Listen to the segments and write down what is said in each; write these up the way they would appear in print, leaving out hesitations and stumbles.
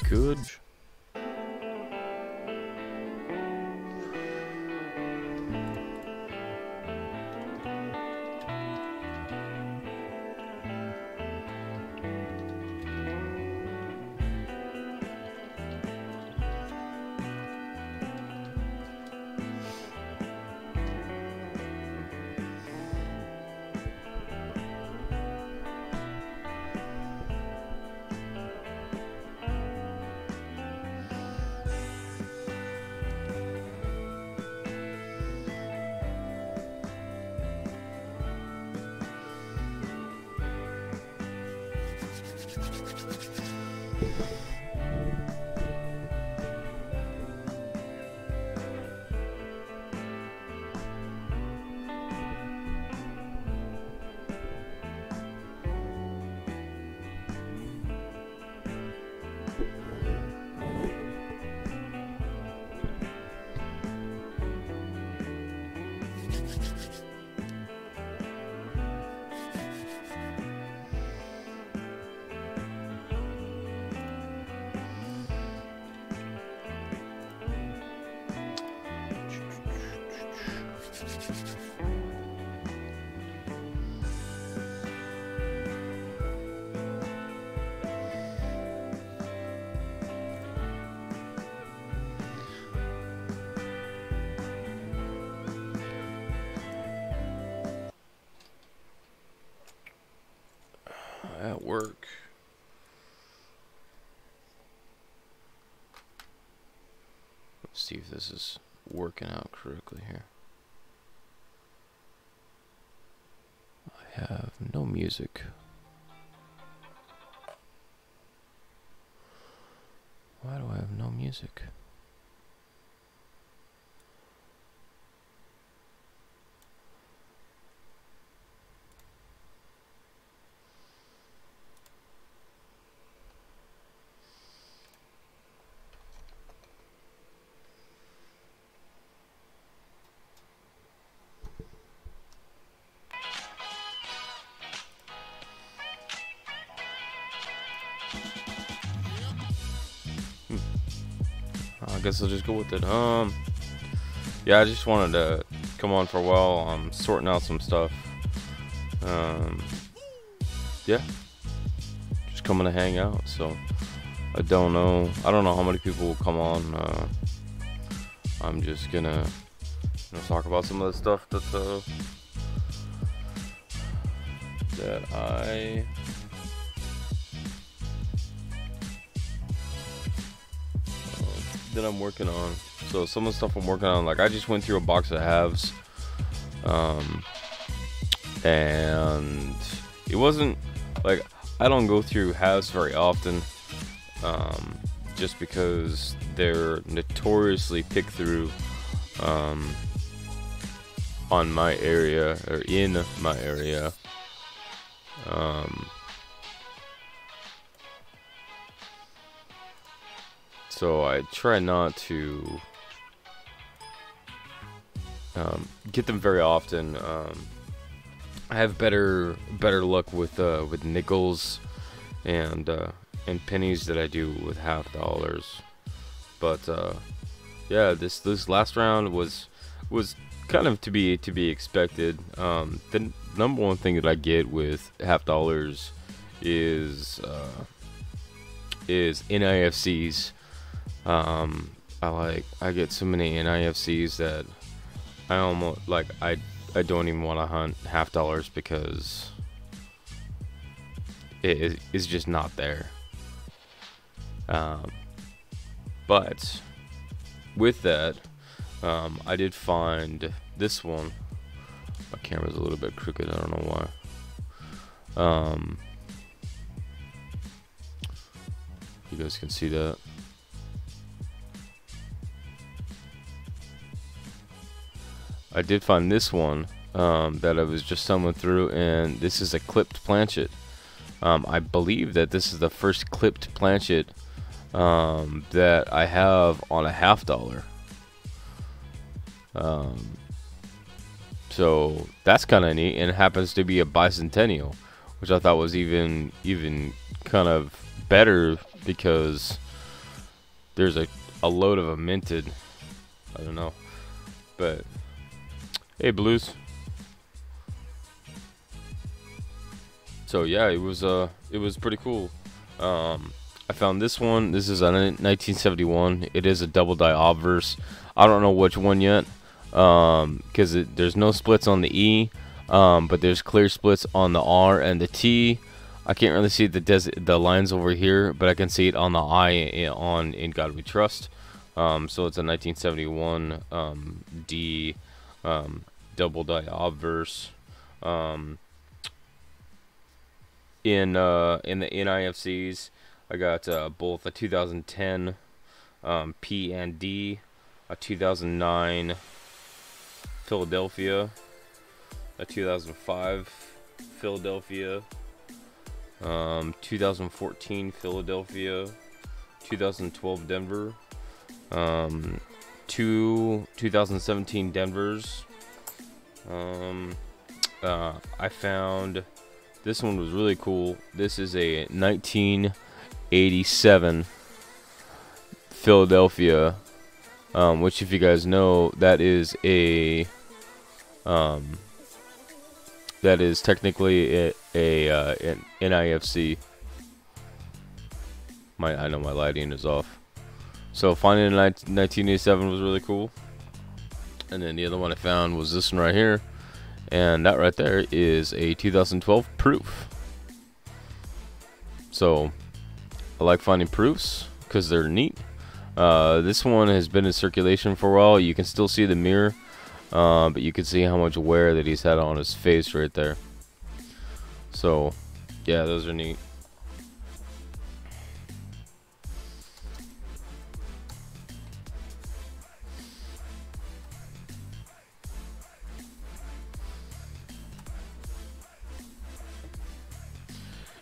Good. At work. Let's see if this is working out correctly here. I have no music. Why do I have no music? I guess I'll just go with it. Yeah, I just wanted to come on for a while. I'm sorting out some stuff. Yeah, just coming to hang out. So I don't know how many people will come on. I'm just gonna talk about some of the stuff that I'm working on. So some of the stuff I'm working on, like I just went through a box of halves, and it wasn't like, I don't go through halves very often, just because they're notoriously picked through on my area, or in my area. So I try not to get them very often. I have better luck with nickels and pennies than I do with half dollars. But yeah, this last round was kind of to be expected. The number one thing that I get with half dollars is NIFCs. I get so many NIFCs that I almost I don't even want to hunt half dollars because it is just not there. But with that, I did find this one. My camera's a little bit crooked, I don't know why. You guys can see that. I did find this one that I was just stumbling through, and this is a clipped planchet. I believe that this is the first clipped planchet that I have on a $1/2. So that's kind of neat, and it happens to be a bicentennial, which I thought was even kind of better because there's a load of a minted. I don't know, but hey, Blues. So yeah, it was pretty cool. I found this one. This is a 1971. It is a double die obverse. I don't know which one yet, because there's no splits on the E, but there's clear splits on the R and the T. I can't really see the lines over here, but I can see it on the I on In God We Trust. So it's a 1971 D double die obverse. In the NIFCs, I got both a 2010 P and D, a 2009 Philadelphia, a 2005 Philadelphia, 2014 Philadelphia, 2012 Denver, 2017 Denvers. I found this one was really cool. This is a 1987 Philadelphia, which, if you guys know, that is technically an NIFC. I know my lighting is off. So finding a 1987 was really cool. And then the other one I found was this one right here. And that right there is a 2012 proof. So I like finding proofs because they're neat. This one has been in circulation for a while. You can still see the mirror, but you can see how much wear that he's had on his face right there. So yeah, those are neat.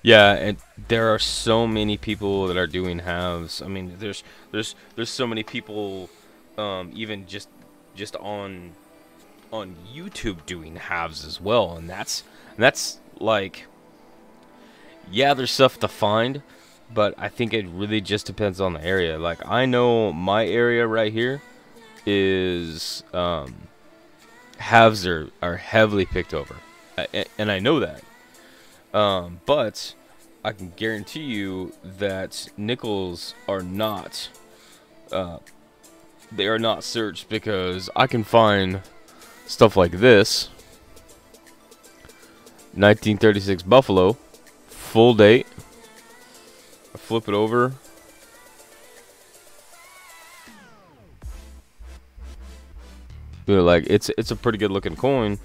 Yeah, and there are so many people that are doing halves. I mean, there's so many people, even just on YouTube doing halves as well, and that's like, yeah, there's stuff to find, but I think it really just depends on the area. Like, I know my area right here is halves are heavily picked over, and I know that. But I can guarantee you that nickels are not, they are not searched, because I can find stuff like this. 1936 Buffalo, full date. I flip it over. Like, it's a pretty good looking coin.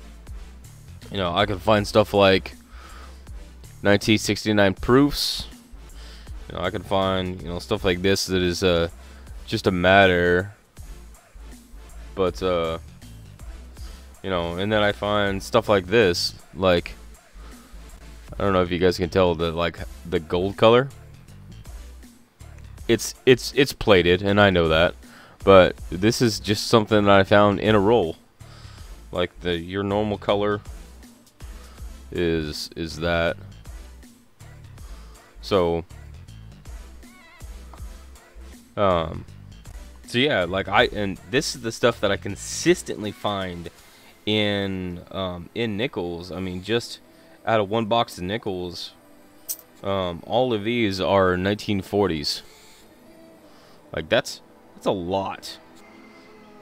You know, I can find stuff like 1969 proofs. You know, I can find, you know, stuff like this that is just a matter. But you know, and then I find stuff like this, like, I don't know if you guys can tell the, like, the gold color. It's plated, and I know that, but this is just something that I found in a roll. Like, your normal color is that. So so yeah, like, and this is the stuff that I consistently find in nickels. I mean, just out of one box of nickels, all of these are 1940s. Like, that's a lot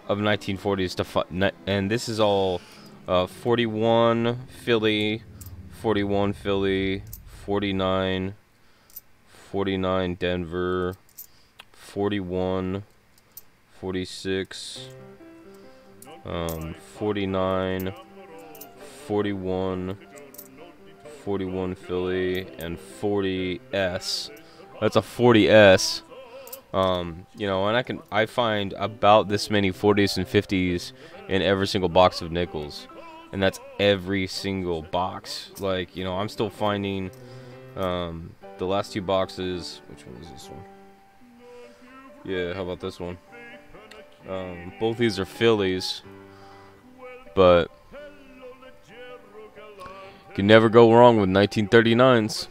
of 1940s to find, and this is all 41 Philly, 41 Philly, 49 Denver, 41, 46, 49, 41, 41 Philly, and 40S. That's a 40S. You know, and I find about this many 40s and 50s in every single box of nickels, and that's every single box. Like, you know, I'm still finding The last two boxes. Which one is this one? Yeah, how about this one? Both these are Phillies, but you can never go wrong with 1939s.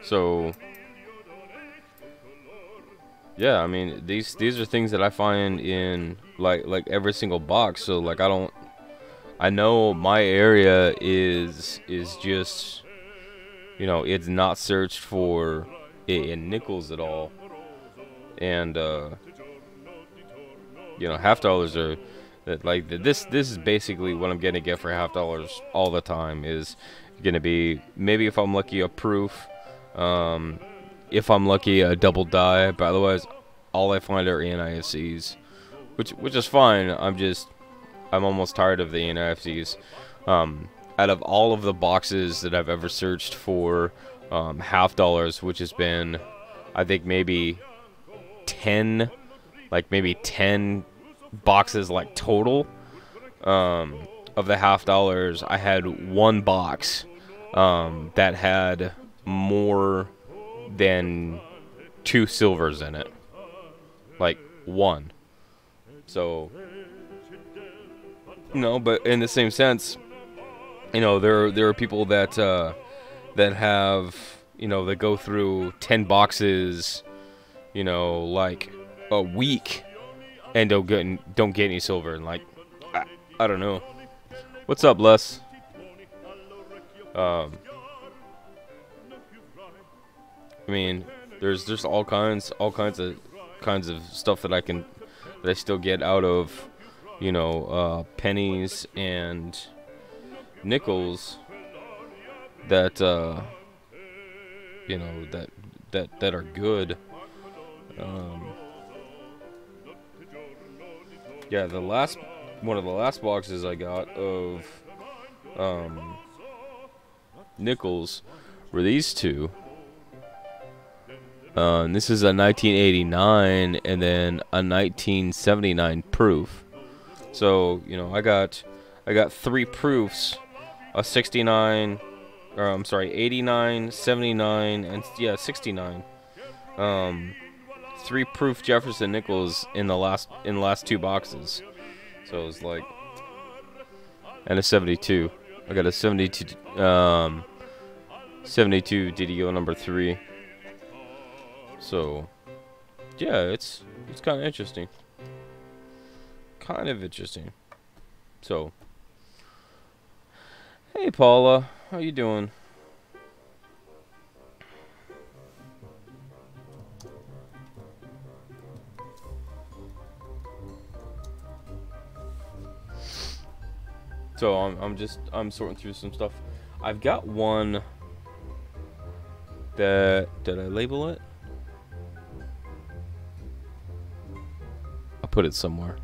So yeah, I mean these are things that I find in like every single box. So like I know my area is just, you know, it's not searched for in nickels at all, and you know, half dollars are like this is basically what I'm gonna get for half dollars all the time is gonna be, maybe if I'm lucky, a proof, if I'm lucky, a double die, but otherwise all I find are NIFCs, which is fine. I'm almost tired of the NIFCs. Out of all of the boxes that I've ever searched for half dollars, which has been, I think maybe 10 boxes like total, of the half dollars, I had one box that had more than 2 silvers in it, like one. So no, but in the same sense, you know, there are people that that have, you know, that go through 10 boxes, you know, like a week, and don't get any silver, and like I don't know. What's up, Les? I mean, there's all kinds of stuff that I still get out of, you know, pennies and nickels that you know, that are good. Yeah, one of the last boxes I got of nickels were these two. And this is a 1989 and then a 1979 proof. So, you know, I got 3 proofs, a 69, or I'm sorry, 89, 79, and yeah, 69. 3 proof Jefferson nickels in the last 2 boxes. So it was like, and a 72. I got a 72 DDO number 3. So yeah, it's kind of interesting. So, hey Paula, how you doing? So I'm sorting through some stuff. I've got one that, did I label it? I'll put it somewhere.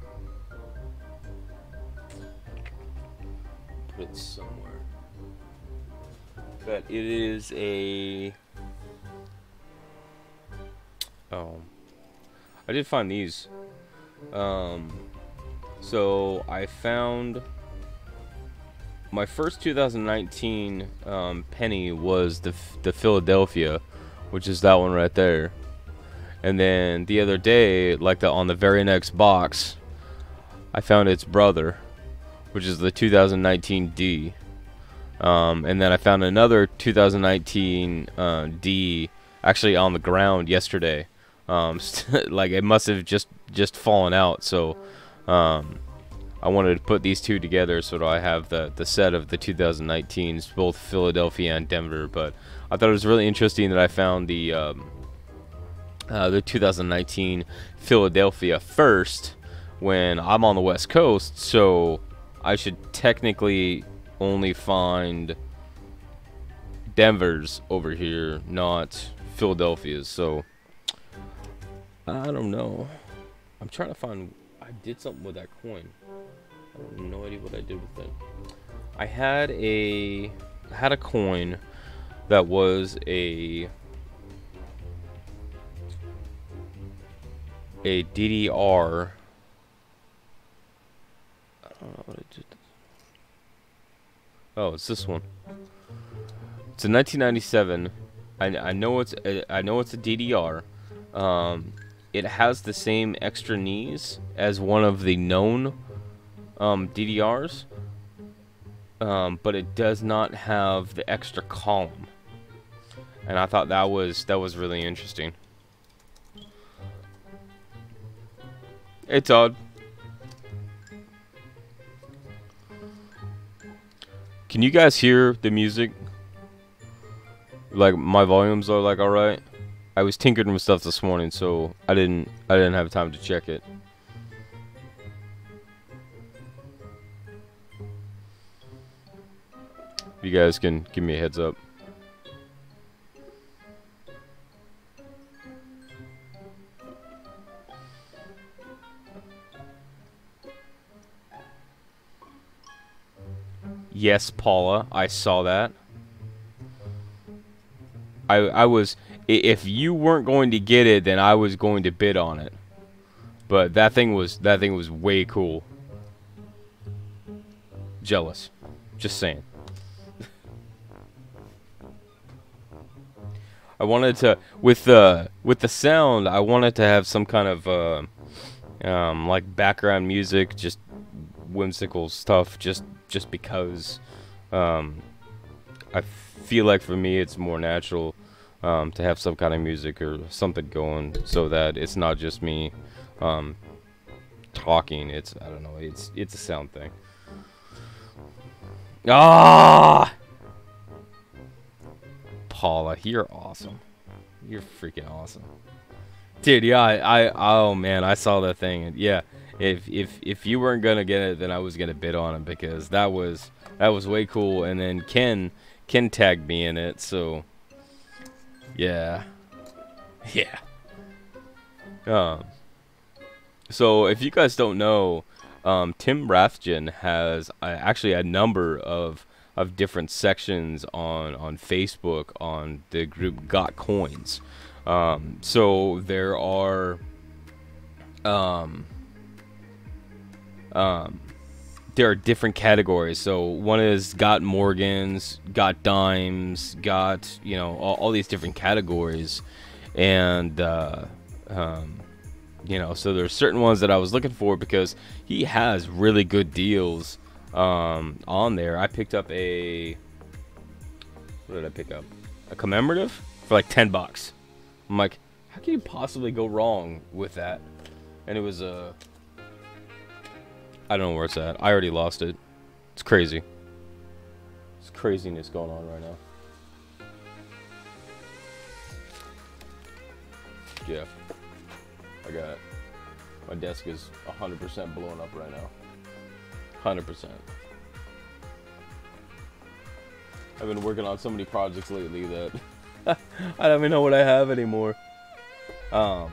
But it is a, oh, I did find these. So I found my first 2019 penny was the Philadelphia, which is that one right there. And then the other day, like on the very next box, I found its brother, which is the 2019 D. And then I found another 2019 D actually on the ground yesterday. Like it must have just fallen out. So I wanted to put these two together so that I have the set of the 2019s, both Philadelphia and Denver. But I thought it was really interesting that I found the 2019 Philadelphia first when I'm on the West Coast. So I should technically only find Denver's over here, not Philadelphia's. So I don't know. I'm trying to find. I did something with that coin. I have no idea what I did with it. I had a coin that was a DDR. I don't know what I did. Oh, it's this one. It's a 1997. I know it's a DDR. It has the same extra knees as one of the known DDRs, but it does not have the extra column. And I thought that was really interesting. It's odd. Can you guys hear the music? Like my volumes are like all right. I was tinkering with stuff this morning, so I didn't have time to check it. You guys can give me a heads up. Yes, Paula, I saw that. I was, if you weren't going to get it, then I was going to bid on it. But that thing was way cool. Jealous. Just saying. I wanted to, with the sound, I wanted to have some kind of like background music, just whimsical stuff, just because I feel like for me it's more natural to have some kind of music or something going, so that it's not just me talking. It's, I don't know, it's a sound thing. Ah, Paula, you're awesome. You're freaking awesome, dude. Yeah, oh man, I saw that thing, and yeah, if you weren't gonna get it, then I was gonna bid on it, because that was way cool. And then Ken tagged me in it, so yeah. So if you guys don't know, Tim Rathjen has actually a number of different sections on Facebook on the group Got Coins. So there are different categories. So one is Got Morgans, Got Dimes, Got, you know, all these different categories. And you know, so there's certain ones that I was looking for, because he has really good deals on there. I picked up a, what did I pick up? A commemorative for like $10. I'm like, how can you possibly go wrong with that? And it was a, I don't know where it's at. I already lost it. It's crazy. There's craziness going on right now. Yeah. I got it. My desk is 100% blowing up right now. 100%. I've been working on so many projects lately that I don't even know what I have anymore. But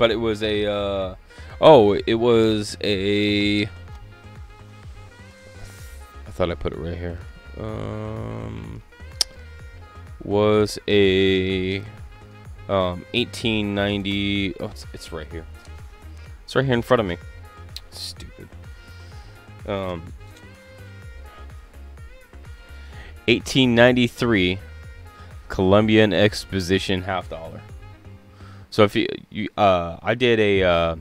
it was a it was a, I thought I put it right here. Was a 1890. Oh, it's right here. It's right here in front of me. Stupid. 1893 Columbian Exposition $50. So if you I did a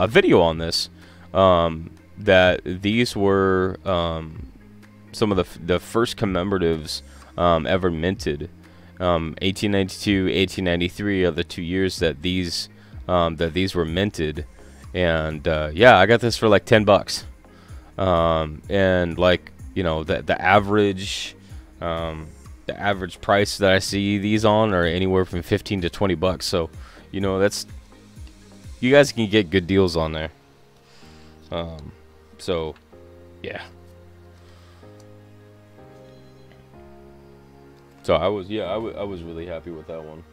video on this, that these were some of the first commemoratives ever minted. 1892, 1893 are the 2 years that these were minted, and yeah, I got this for like $10. And like, you know, the average price that I see these on are anywhere from $15 to $20. So, you know, that's, you guys can get good deals on there. So yeah. So I was really happy with that one.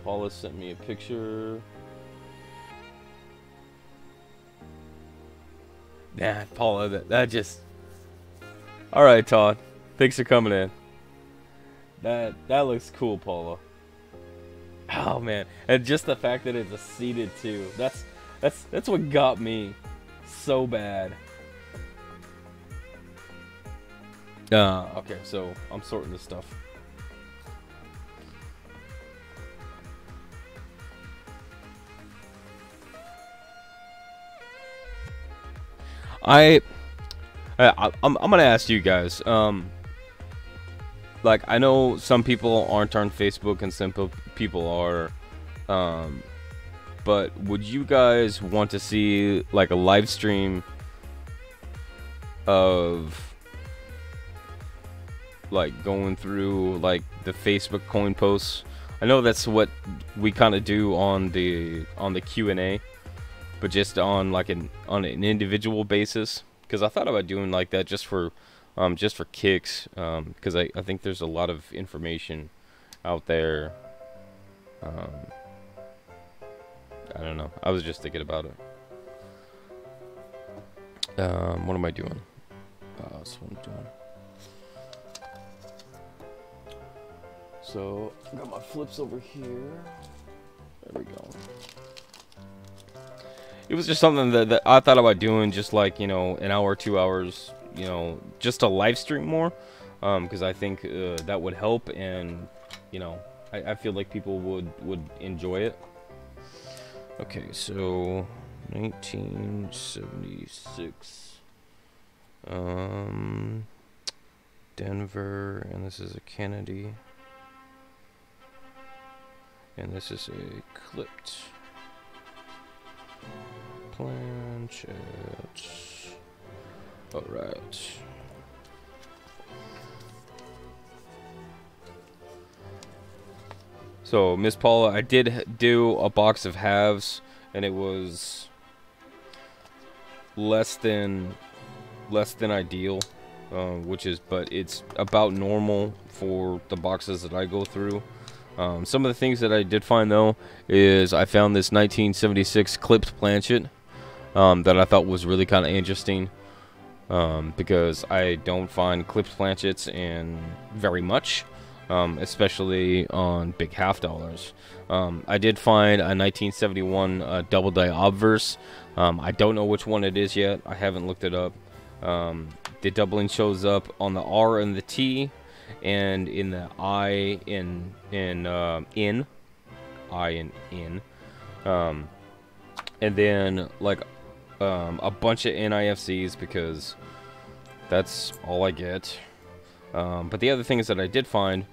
Paula sent me a picture. Nah, Paula, that just. All right, Todd. Thanks for coming in. That looks cool, Paula. Oh man, and just the fact that it's a seated too. That's what got me so bad. Okay, so I'm sorting this stuff. I'm gonna ask you guys. Like, I know some people aren't on Facebook and some people are. But would you guys want to see like a live stream of like going through like the Facebook coin posts? I know that's what we kind of do on the Q&A, but just on like an individual basis. Because I thought about doing like that just for kicks. Because I think there's a lot of information out there. I don't know. I was just thinking about it. What am I doing? That's what I'm doing. So, I got my flips over here. There we go. It was just something that I thought about doing, just like, you know, an hour, 2 hours, you know, just to live stream more. Because I think that would help, and, you know, I feel like people would enjoy it. Okay, so 1976. Denver, and this is a Kennedy. And this is a clipped planchet. Alright. So, Miss Paula, I did do a box of halves, and it was less than ideal, but it's about normal for the boxes that I go through. Some of the things that I did find, though, is I found this 1976 clipped planchet that I thought was really kind of interesting, because I don't find clipped planchets in very much. Especially on big half dollars. I did find a 1971 double die obverse. I don't know which one it is yet. I haven't looked it up. The doubling shows up on the R and the T, and in the I in. And then like a bunch of NIFCs, because that's all I get. But the other things that I did find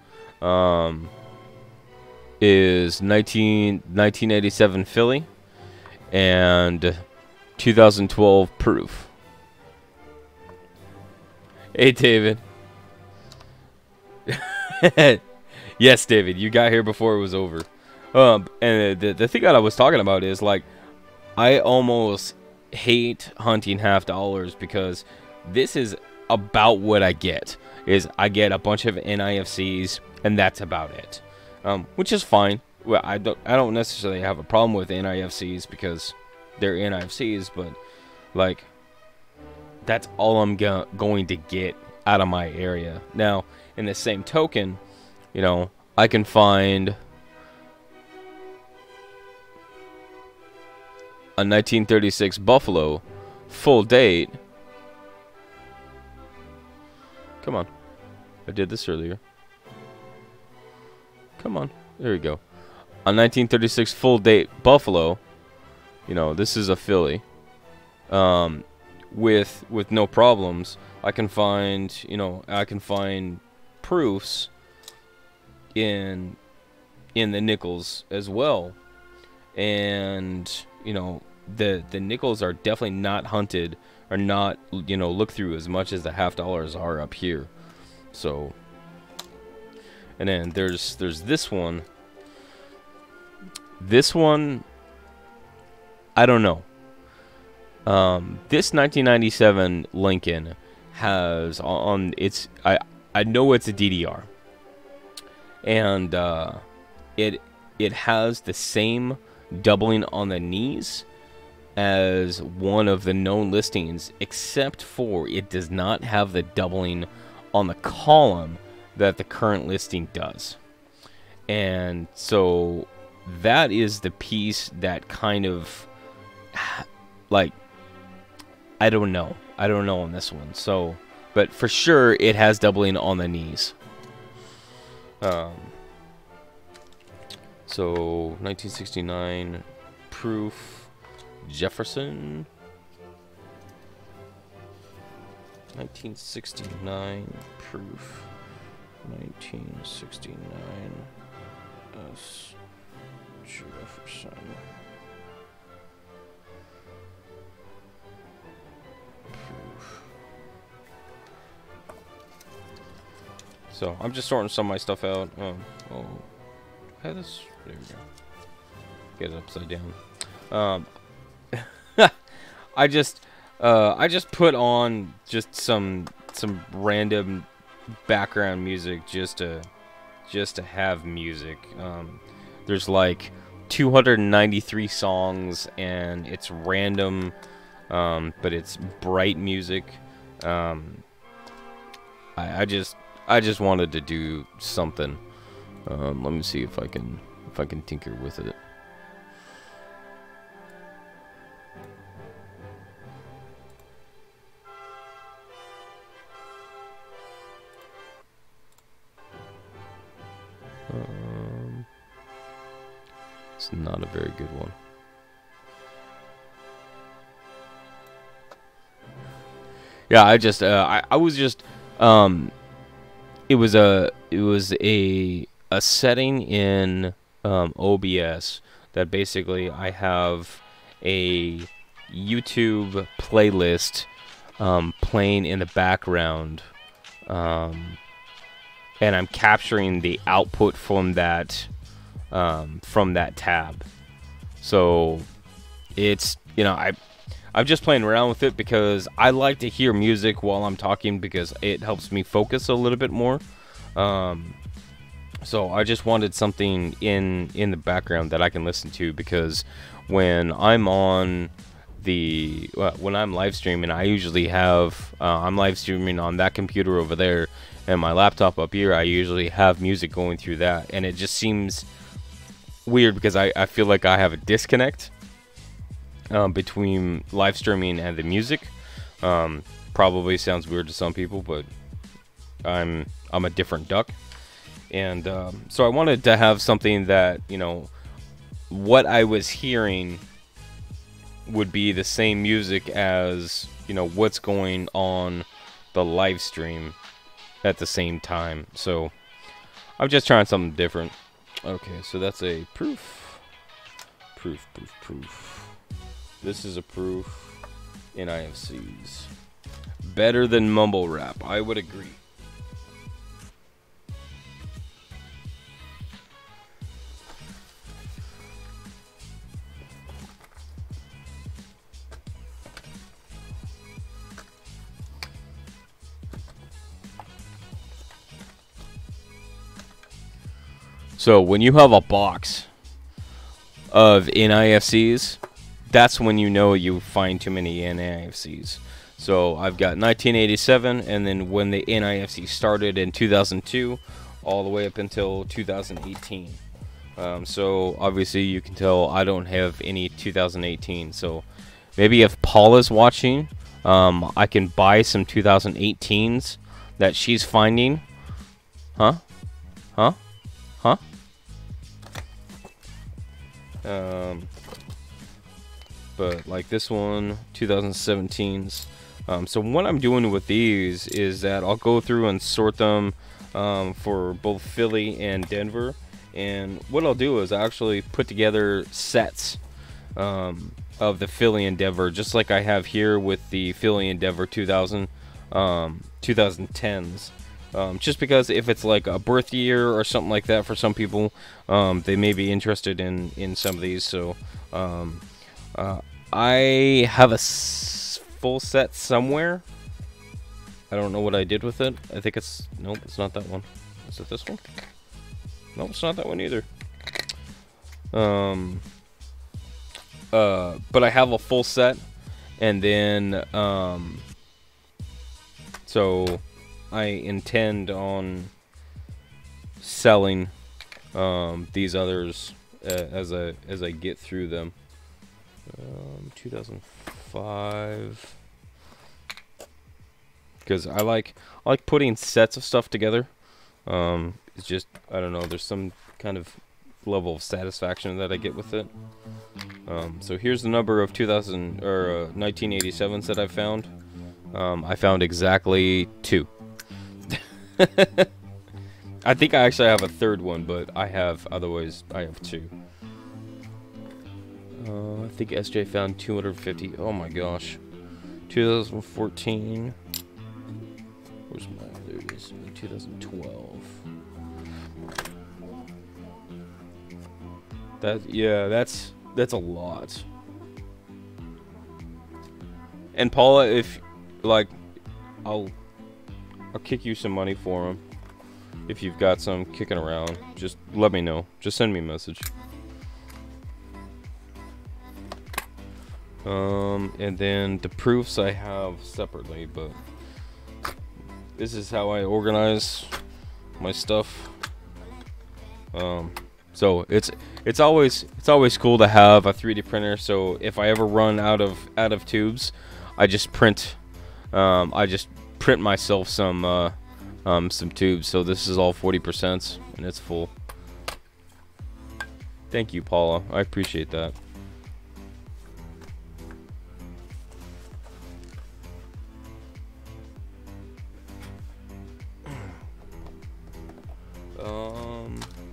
is 1987 Philly and 2012 Proof. Hey, David. Yes, David, you got here before it was over. And the thing that I was talking about is, like, I almost hate hunting half dollars, because this is about what I get. Is I get a bunch of NIFCs, and that's about it, which is fine. Well, I don't necessarily have a problem with NIFCs because they're NIFCs, but like that's all I'm going to get out of my area. Now, in the same token, you know, I can find a 1936 Buffalo full date. Come on. I did this earlier. Come on. There we go. A 1936 full date Buffalo. You know, this is a Philly. With no problems. I can find, you know, proofs in the nickels as well. And, you know, the nickels are definitely not hunted, or not, you know, looked through as much as the half dollars are up here. So, and then there's this one. This one, I don't know. This 1997 Lincoln has on its, I know it's a DDR, and it has the same doubling on the knees as one of the known listings, except for it does not have the doubling on the column that the current listing does. And so that is the piece that kind of, like, I don't know on this one. So but for sure it has doubling on the knees. So 1969 proof Jefferson. 1969 proof. 1969 S. Jefferson. Proof. So I'm just sorting some of my stuff out. Oh, have this. There we go. Get it upside down. I just put on just some random background music just to have music. There's like 293 songs and it's random, but it's bright music. I just wanted to do something. Let me see if I can tinker with it. It's not a very good one. Yeah, I was just it was a setting in OBS that basically I have a YouTube playlist playing in the background, and I'm capturing the output from that tab. So it's, you know, I'm just playing around with it because I like to hear music while I'm talking because it helps me focus a little bit more. So I just wanted something in the background that I can listen to, because when I'm on when I'm live streaming, I usually have I'm live streaming on that computer over there, and my laptop up here. I usually have music going through that, and it just seems weird because I feel like I have a disconnect between live streaming and the music. Probably sounds weird to some people, but I'm a different duck. And so I wanted to have something that, you know, what I was hearing would be the same music as, you know, what's going on the live stream at the same time. So I'm just trying something different. Okay, so that's a proof. This is a proof in IFCs. Better than mumble rap, I would agree. So when you have a box of NIFCs, that's when you know you find too many NIFCs. So I've got 1987, and then when the NIFC started in 2002, all the way up until 2018. So obviously you can tell I don't have any 2018. So maybe if Paula's watching, I can buy some 2018s that she's finding. Huh? But like this one, 2017s. So what I'm doing with these is that I'll go through and sort them for both Philly and Denver. And what I'll do is I actually put together sets of the Philly and Denver, just like I have here with the Philly and Denver 2010s. Just because if it's like a birth year or something like that for some people, they may be interested in some of these. So I have a full set somewhere. I don't know what I did with it. I think it's, nope, it's not that one. Is it this one? Nope, it's not that one either. But I have a full set, and then so I intend on selling these others as I get through them. 2005. because I like putting sets of stuff together. It's just, I don't know, there's some kind of level of satisfaction that I get with it. So here's the number of 1987s that I found. I found exactly 2. I think I actually have a third one, but I have 2. I think SJ found 250. Oh my gosh. 2014. Where's my, there it is, 2012. That's a lot. And Paula, if like, I'll kick you some money for them. If you've got some kicking around, just let me know. Just send me a message. And then the proofs I have separately, but this is how I organize my stuff. So it's always cool to have a 3D printer. So if I ever run out of tubes, I just print myself some tubes. So this is all 40% and it's full. Thank you, Paula. I appreciate that.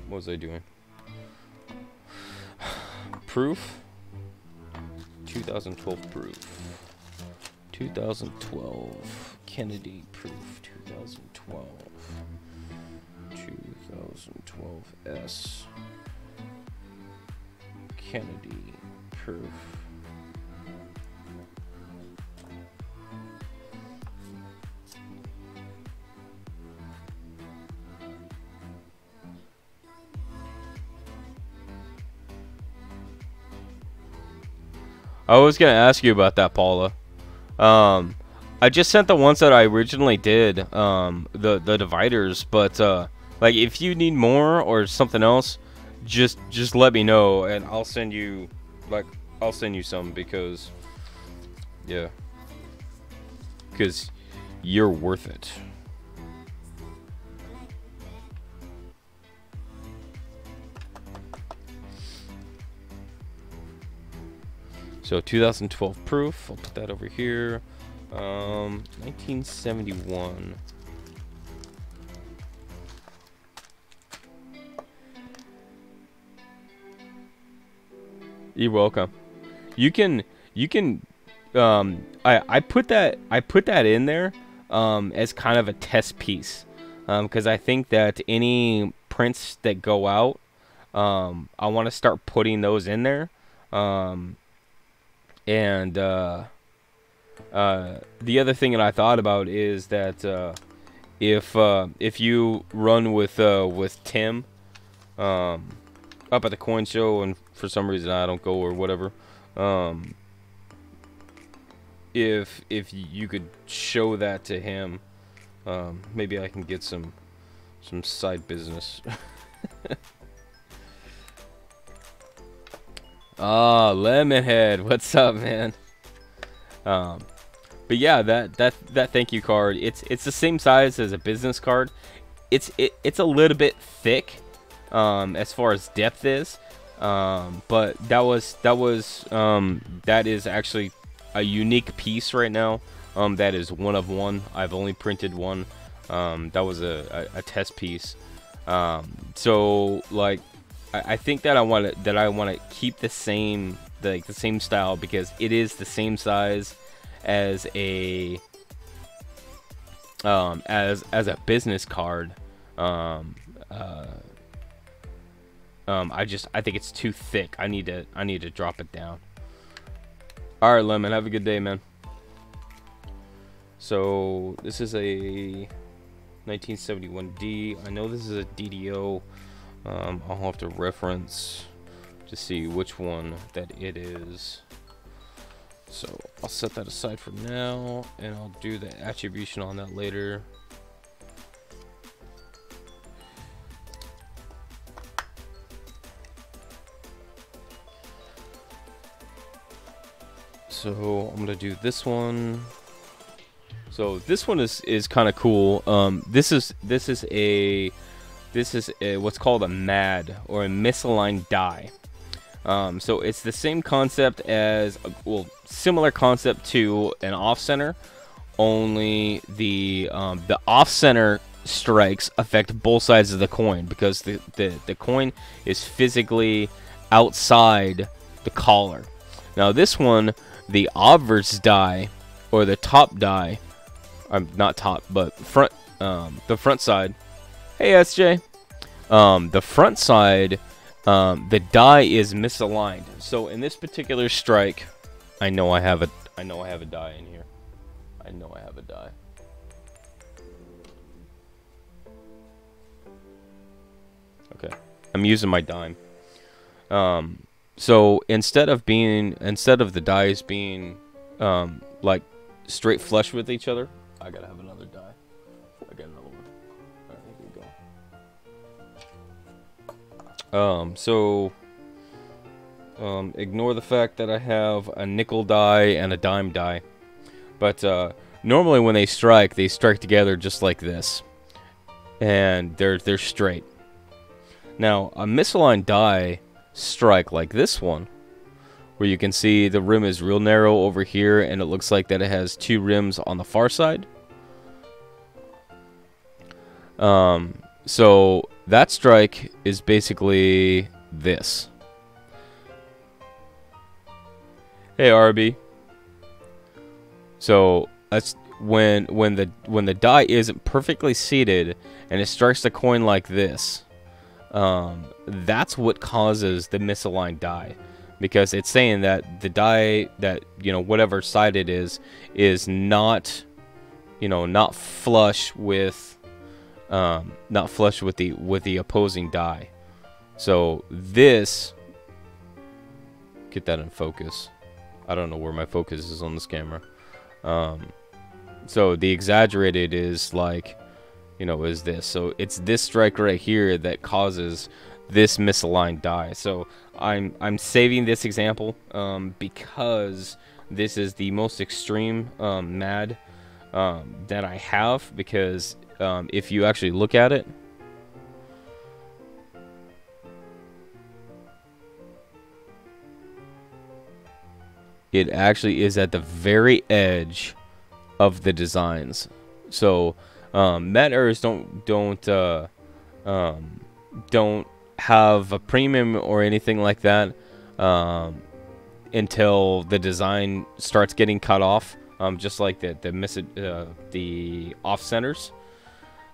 What was I doing? Proof. 2012 proof. 2012 Kennedy proof. 2012. 2012 S. Kennedy proof. I was gonna ask you about that, Paula. I just sent the ones that I originally did, the dividers, but like if you need more or something else, just let me know and I'll send you some because yeah, because you're worth it. So 2012 proof, I'll put that over here. 1971. You're welcome. You can I put that in there as kind of a test piece. Because I think that any prints that go out, I want to start putting those in there. And the other thing that I thought about is that if you run with Tim up at the coin show and for some reason I don't go or whatever, if you could show that to him, maybe I can get some side business. Ah, Lemonhead, what's up, man? But yeah, that thank you card, it's the same size as a business card. It's a little bit thick, as far as depth is, but that is actually a unique piece right now. That is one of one. I've only printed one. That was a test piece. So like, I think that I want to keep the same style because it is the same size as a business card. I think it's too thick. I need to drop it down. All right, Lemon, have a good day, man. So this is a 1971D. I know this is a DDO. I'll have to reference to see which one that it is. So I'll set that aside for now, and I'll do the attribution on that later. So I'm gonna do this one. So this one is kind of cool. This is a what's called a MAD, or a misaligned die. So it's the same concept as, well, similar concept to an off center, only the off center strikes affect both sides of the coin, because the coin is physically outside the collar. Now this one, the obverse die, or the top die, not top, but front, the front side. Hey SJ. The front side, the die is misaligned. So in this particular strike, I know I have a die in here. I know I have a die. Okay, I'm using my dime. So instead of the dies being like straight flush with each other, I gotta have another die. I got another one. Alright, here we go. Ignore the fact that I have a nickel die and a dime die. But normally when they strike together just like this. And they're straight. Now, a misaligned die strike like this one, where you can see the rim is real narrow over here, and it looks like that it has two rims on the far side. So that strike is basically this. Hey RB. So that's when the die isn't perfectly seated and it strikes the coin like this. That's what causes the misaligned die, because it's saying that the die that, whatever side it is not, not flush with the opposing die. So this, get that in focus. I don't know where my focus is on this camera. So the exaggerated is like, is this. So it's this strike right here that causes this misaligned die. So I'm saving this example because this is the most extreme MAD that I have, because if you actually look at it, it actually is at the very edge of the designs. So MAD errors don't have a premium or anything like that until the design starts getting cut off, just like the off centers.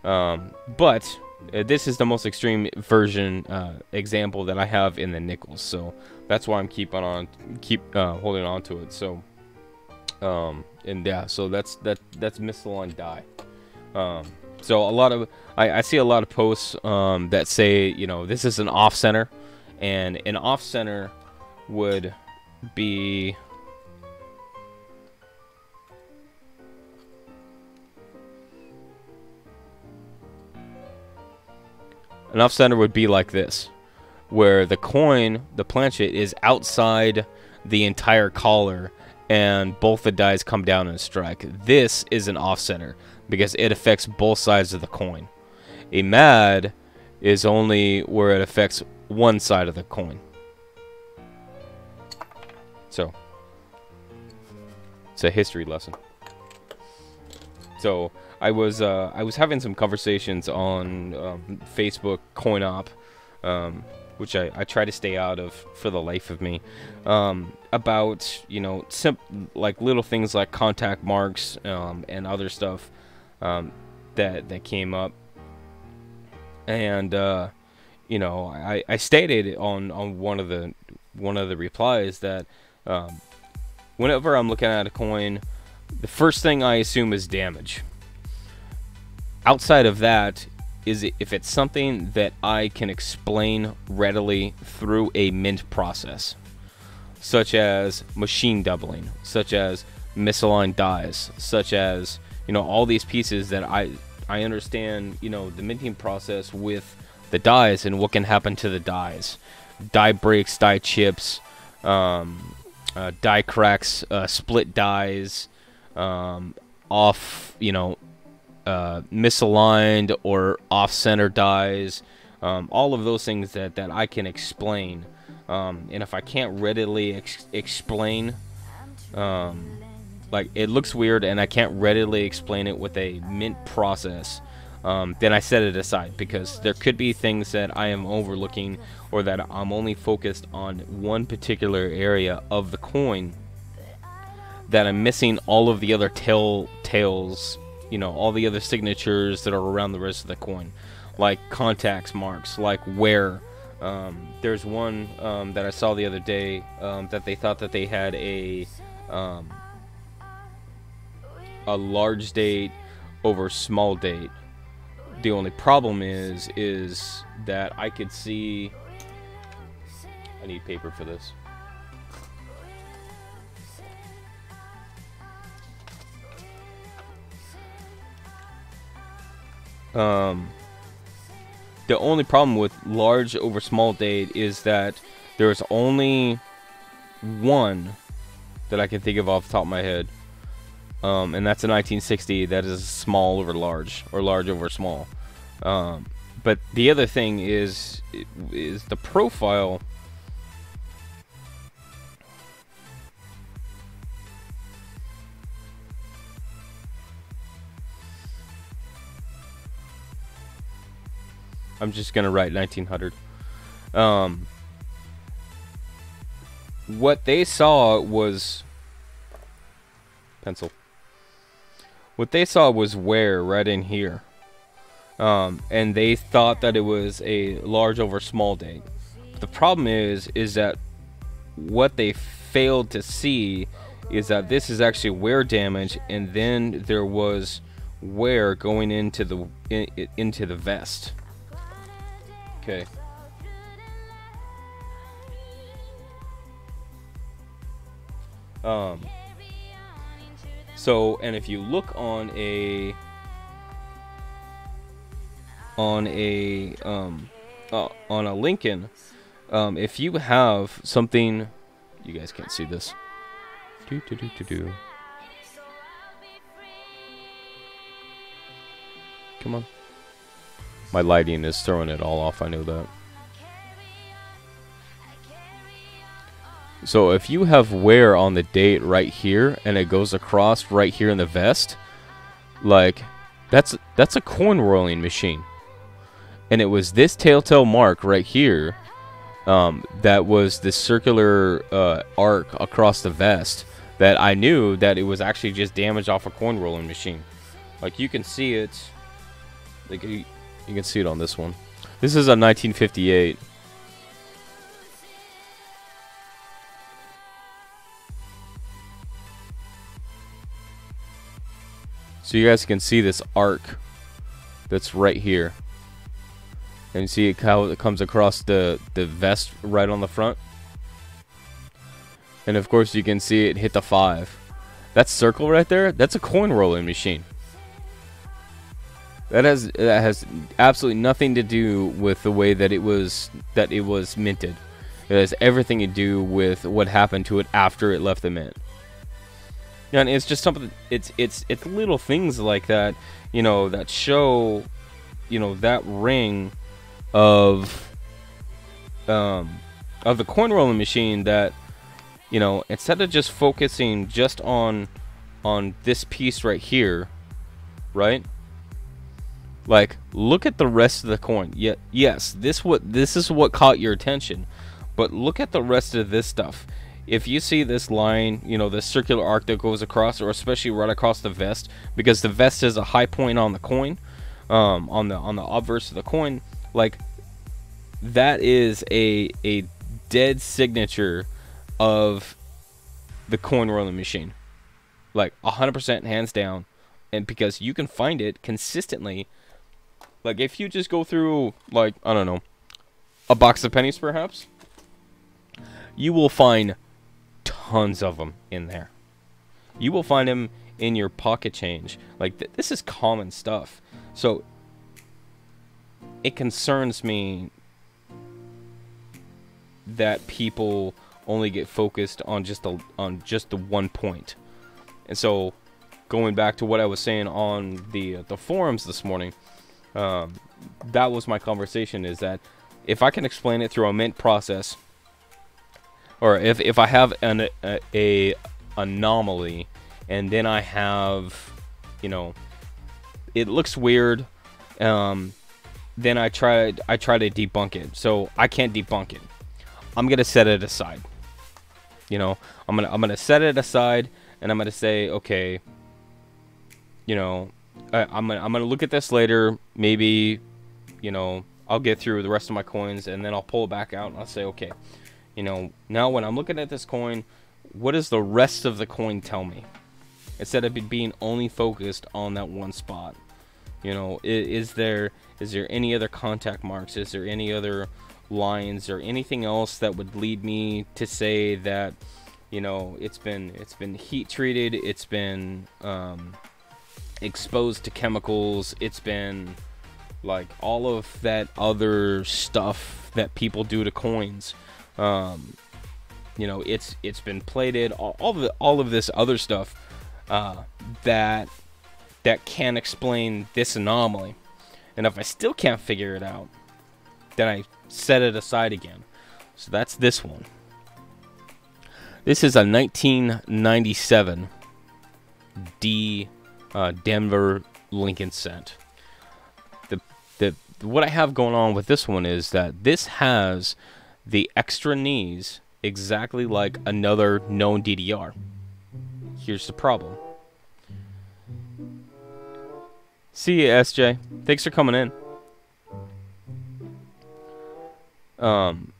But this is the most extreme version example that I have in the nickels, so that's why I'm holding on to it. So and yeah, so that's misaligned die. So a lot of I see a lot of posts that say, this is an off center, and an off center would be like this, where the coin, the planchet, is outside the entire collar and both the dies come down and strike. This is an off center because it affects both sides of the coin. A MAD is only where it affects one side of the coin. So it's a history lesson. So I was having some conversations on Facebook CoinOp, which I try to stay out of for the life of me, about like little things like contact marks and other stuff that came up, and I stated on one of the replies that whenever I'm looking at a coin, the first thing I assume is damage. Outside of that, if it's something that I can explain readily through a mint process, such as machine doubling, such as misaligned dies, such as all these pieces that I understand, the minting process with the dies and what can happen to the dies, die breaks, die chips, die cracks, split dies, off, you know, misaligned or off-center dies. All of those things that I can explain. And if I can't readily explain, like it looks weird and I can't readily explain it with a mint process, then I set it aside, because there could be things that I am overlooking, or that I'm only focused on one particular area of the coin, that I'm missing all of the other tails, you know, all the other signatures that are around the rest of the coin, like contacts marks, like wear. There's one that I saw the other day that they thought that they had a large date over small date. The only problem is that I could see. I need paper for this. The only problem with large over small date is that there's only one that I can think of off the top of my head, and that's a 1960 that is small over large, or large over small. But the other thing is the profile. I'm just gonna write 1900. What they saw was pencil. What they saw was wear right in here, and they thought that it was a large over small date. The problem is that what they failed to see is that this is actually wear damage, and then there was wear going into the vest. Okay. So, and if you look on a Lincoln, if you have something, you guys can't see this. Come on. My lighting is throwing it all off, I know that. So if you have wear on the date right here, and it goes across right here in the vest, like, that's a coin rolling machine. And it was this telltale mark right here, that was the circular arc across the vest, that I knew that it was actually just damage off a coin rolling machine. Like, you can see it, like, you can see it on this one. This is a 1958. So you guys can see this arc that's right here. And you see how it comes across the vest right on the front. And of course you can see it hit the 5. That circle right there, that's a coin rolling machine. That has absolutely nothing to do with the way that it was minted. It has everything to do with what happened to it after it left the mint. And it's just something. It's little things like that, you know, that show, you know, that ring of the coin rolling machine, that, you know, instead of just focusing just on this piece right here, right? Like, look at the rest of the coin. Yeah, yes, this is what caught your attention, but look at the rest of this stuff. If you see this line, you know, this circular arc that goes across, or especially right across the vest, because the vest is a high point on the coin, on the obverse of the coin, like, that is a dead signature of the coin rolling machine, like 100% hands down. And because you can find it consistently. Like, if you just go through, like, I don't know, a box of pennies perhaps, you will find tons of them in there. You will find them in your pocket change. Like, this is common stuff. So it concerns me that people only get focused on just the one point. And so going back to what I was saying on the forums this morning, that was my conversation, is that if I can explain it through a mint process, or if I have a anomaly, and then I have, you know, it looks weird, then I try to debunk it. So I can't debunk it. I'm gonna set it aside. You know, I'm gonna set it aside, and I'm gonna say, okay, you know, I'm gonna look at this later. Maybe, you know, I'll get through the rest of my coins, and then I'll pull it back out, and I'll say, okay, you know, now when I'm looking at this coin, what does the rest of the coin tell me? Instead of it being only focused on that one spot. You know, is there any other contact marks? Is there any other lines or anything else that would lead me to say that, you know, it's been heat treated, it's been exposed to chemicals, it's been like all of that other stuff that people do to coins. You know, it's been plated, all of this other stuff that can explain this anomaly. And if I still can't figure it out, then I set it aside again. So that's this one. This is a 1997 Denver Lincoln cent. What I have going on with this one is that this has the extra knees exactly like another known DDR. Here's the problem. See you, SJ. Thanks for coming in.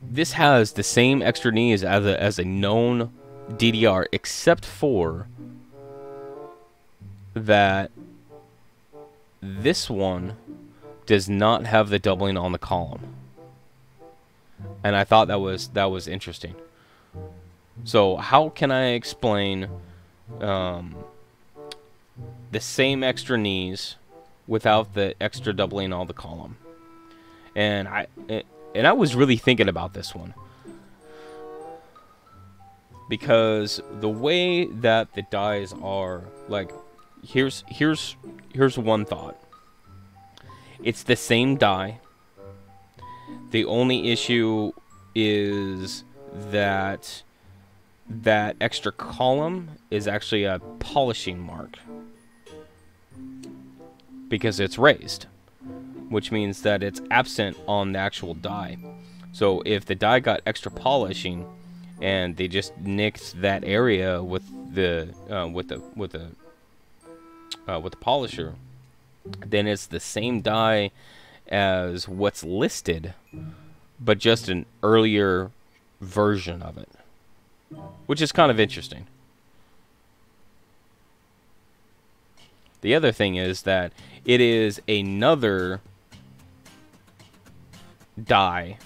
This has the same extra knees as a known DDR, except for that this one does not have the doubling on the column. And I thought that was interesting. So how can I explain the same extra knees without the extra doubling on the column? And I was really thinking about this one, because the way that the dies are, like, here's one thought. It's the same die. The only issue is that extra column is actually a polishing mark, because it's raised, which means that it's absent on the actual die. So if the die got extra polishing and they just nicked that area with the polisher, then it's the same die as what's listed, but just an earlier version of it, which is kind of interesting. The other thing is that it is another die,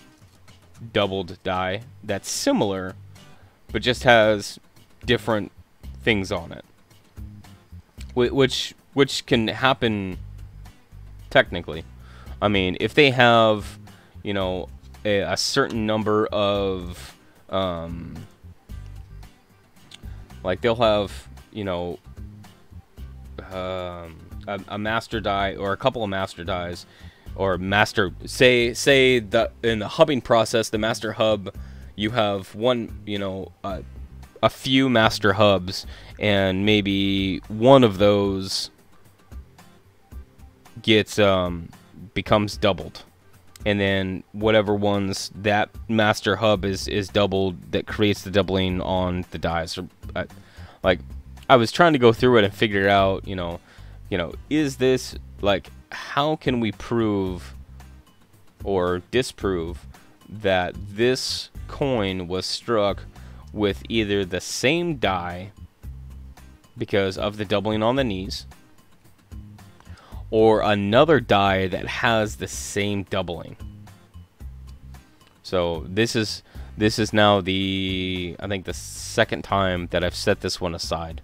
doubled die, that's similar, but just has different things on it, which can happen technically. I mean, if they have, you know, a certain number of, like they'll have, you know, a master die or a couple of master dies, or master, say that in the hubbing process, the master hub, you have one, you know, a few master hubs, and maybe one of those gets becomes doubled, and then whatever ones that master hub is doubled, that creates the doubling on the dies. Like, I was trying to go through it and figure out, you know, is this, like, how can we prove or disprove that this coin was struck with either the same die because of the doubling on the knees, or another die that has the same doubling. So this is now I think the second time that I've set this one aside.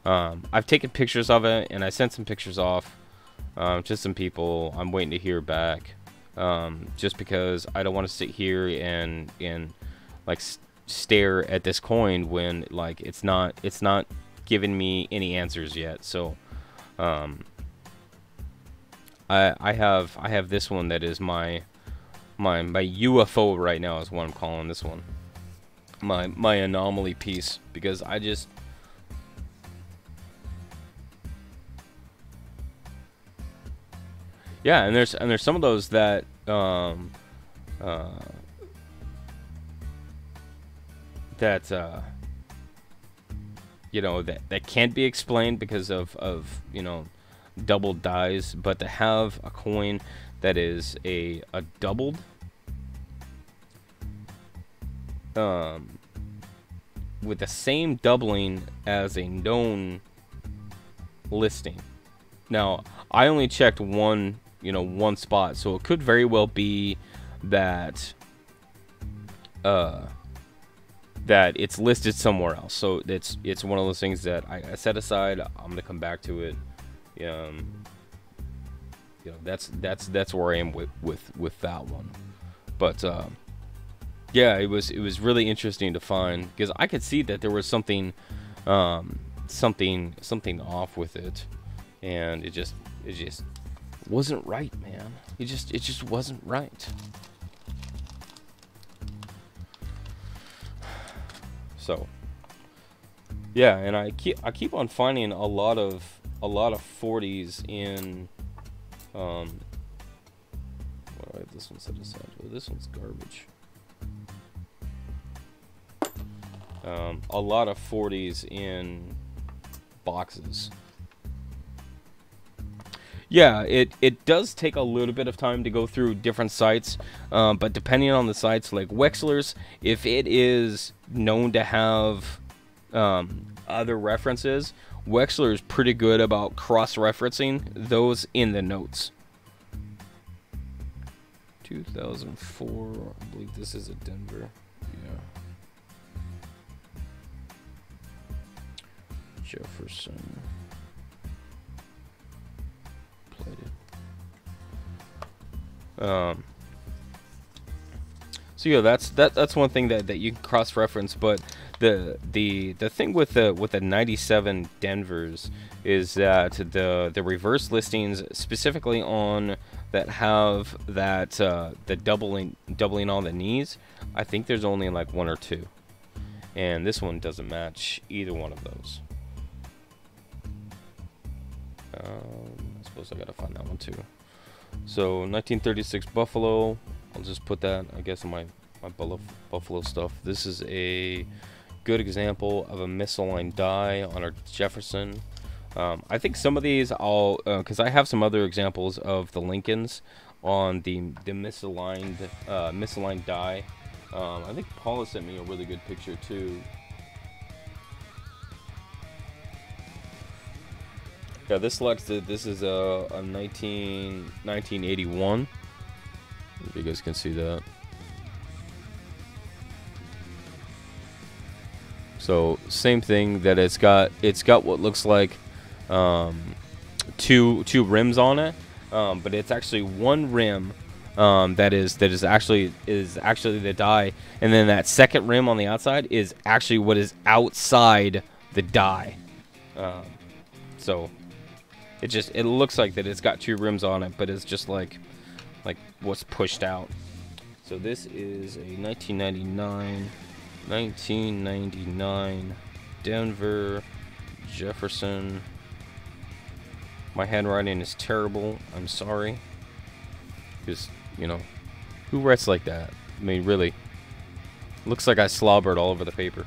I've taken pictures of it, and I sent some pictures off to some people. I'm waiting to hear back, just because I don't want to sit here and like stare at this coin when, like, it's not given me any answers yet. So I have this one that is my UFO right now is what I'm calling this one. My anomaly piece, because I just yeah, and there's some of those that you know, that can't be explained because of you know, double dies, but to have a coin that is a doubled with the same doubling as a known listing. Now, I only checked one spot, so it could very well be that that it's listed somewhere else. So it's one of those things that I set aside. I'm gonna come back to it. You know, that's where I am with that one. But yeah, it was really interesting to find, because I could see that there was something something off with it, and it just wasn't right, man. It just wasn't right. So yeah, and I keep on finding a lot of 40s in what do I have this one set aside? Oh, this one's garbage. A lot of 40s in boxes. Yeah, it does take a little bit of time to go through different sites, but depending on the sites, like Wexler's, if it is known to have other references, Wexler is pretty good about cross-referencing those in the notes. 2004, I believe this is a Denver. Yeah. Jefferson. So yeah, that's one thing that you can cross-reference. But the thing with the 97 Denvers is that the reverse listings, specifically on that have that the doubling on the knees, I think there's only like one or two, and this one doesn't match either one of those. I suppose I gotta find that one too. So 1936 Buffalo, I'll just put that, I guess, in my Buffalo stuff. This is a good example of a misaligned die on our Jefferson. I think some of these I'll, because I have some other examples of the Lincolns on the misaligned die. I think Paula sent me a really good picture too. Yeah, this is a 1981. If you guys can see that. So same thing, that it's got what looks like two rims on it, but it's actually one rim that is actually the die, and then that second rim on the outside is actually what is outside the die. So it looks like that it's got two rims on it, but it's just like what's pushed out. So this is a 1999 Denver Jefferson. My handwriting is terrible. I'm sorry. Because, you know, who writes like that? I mean, really. Looks like I slobbered all over the paper.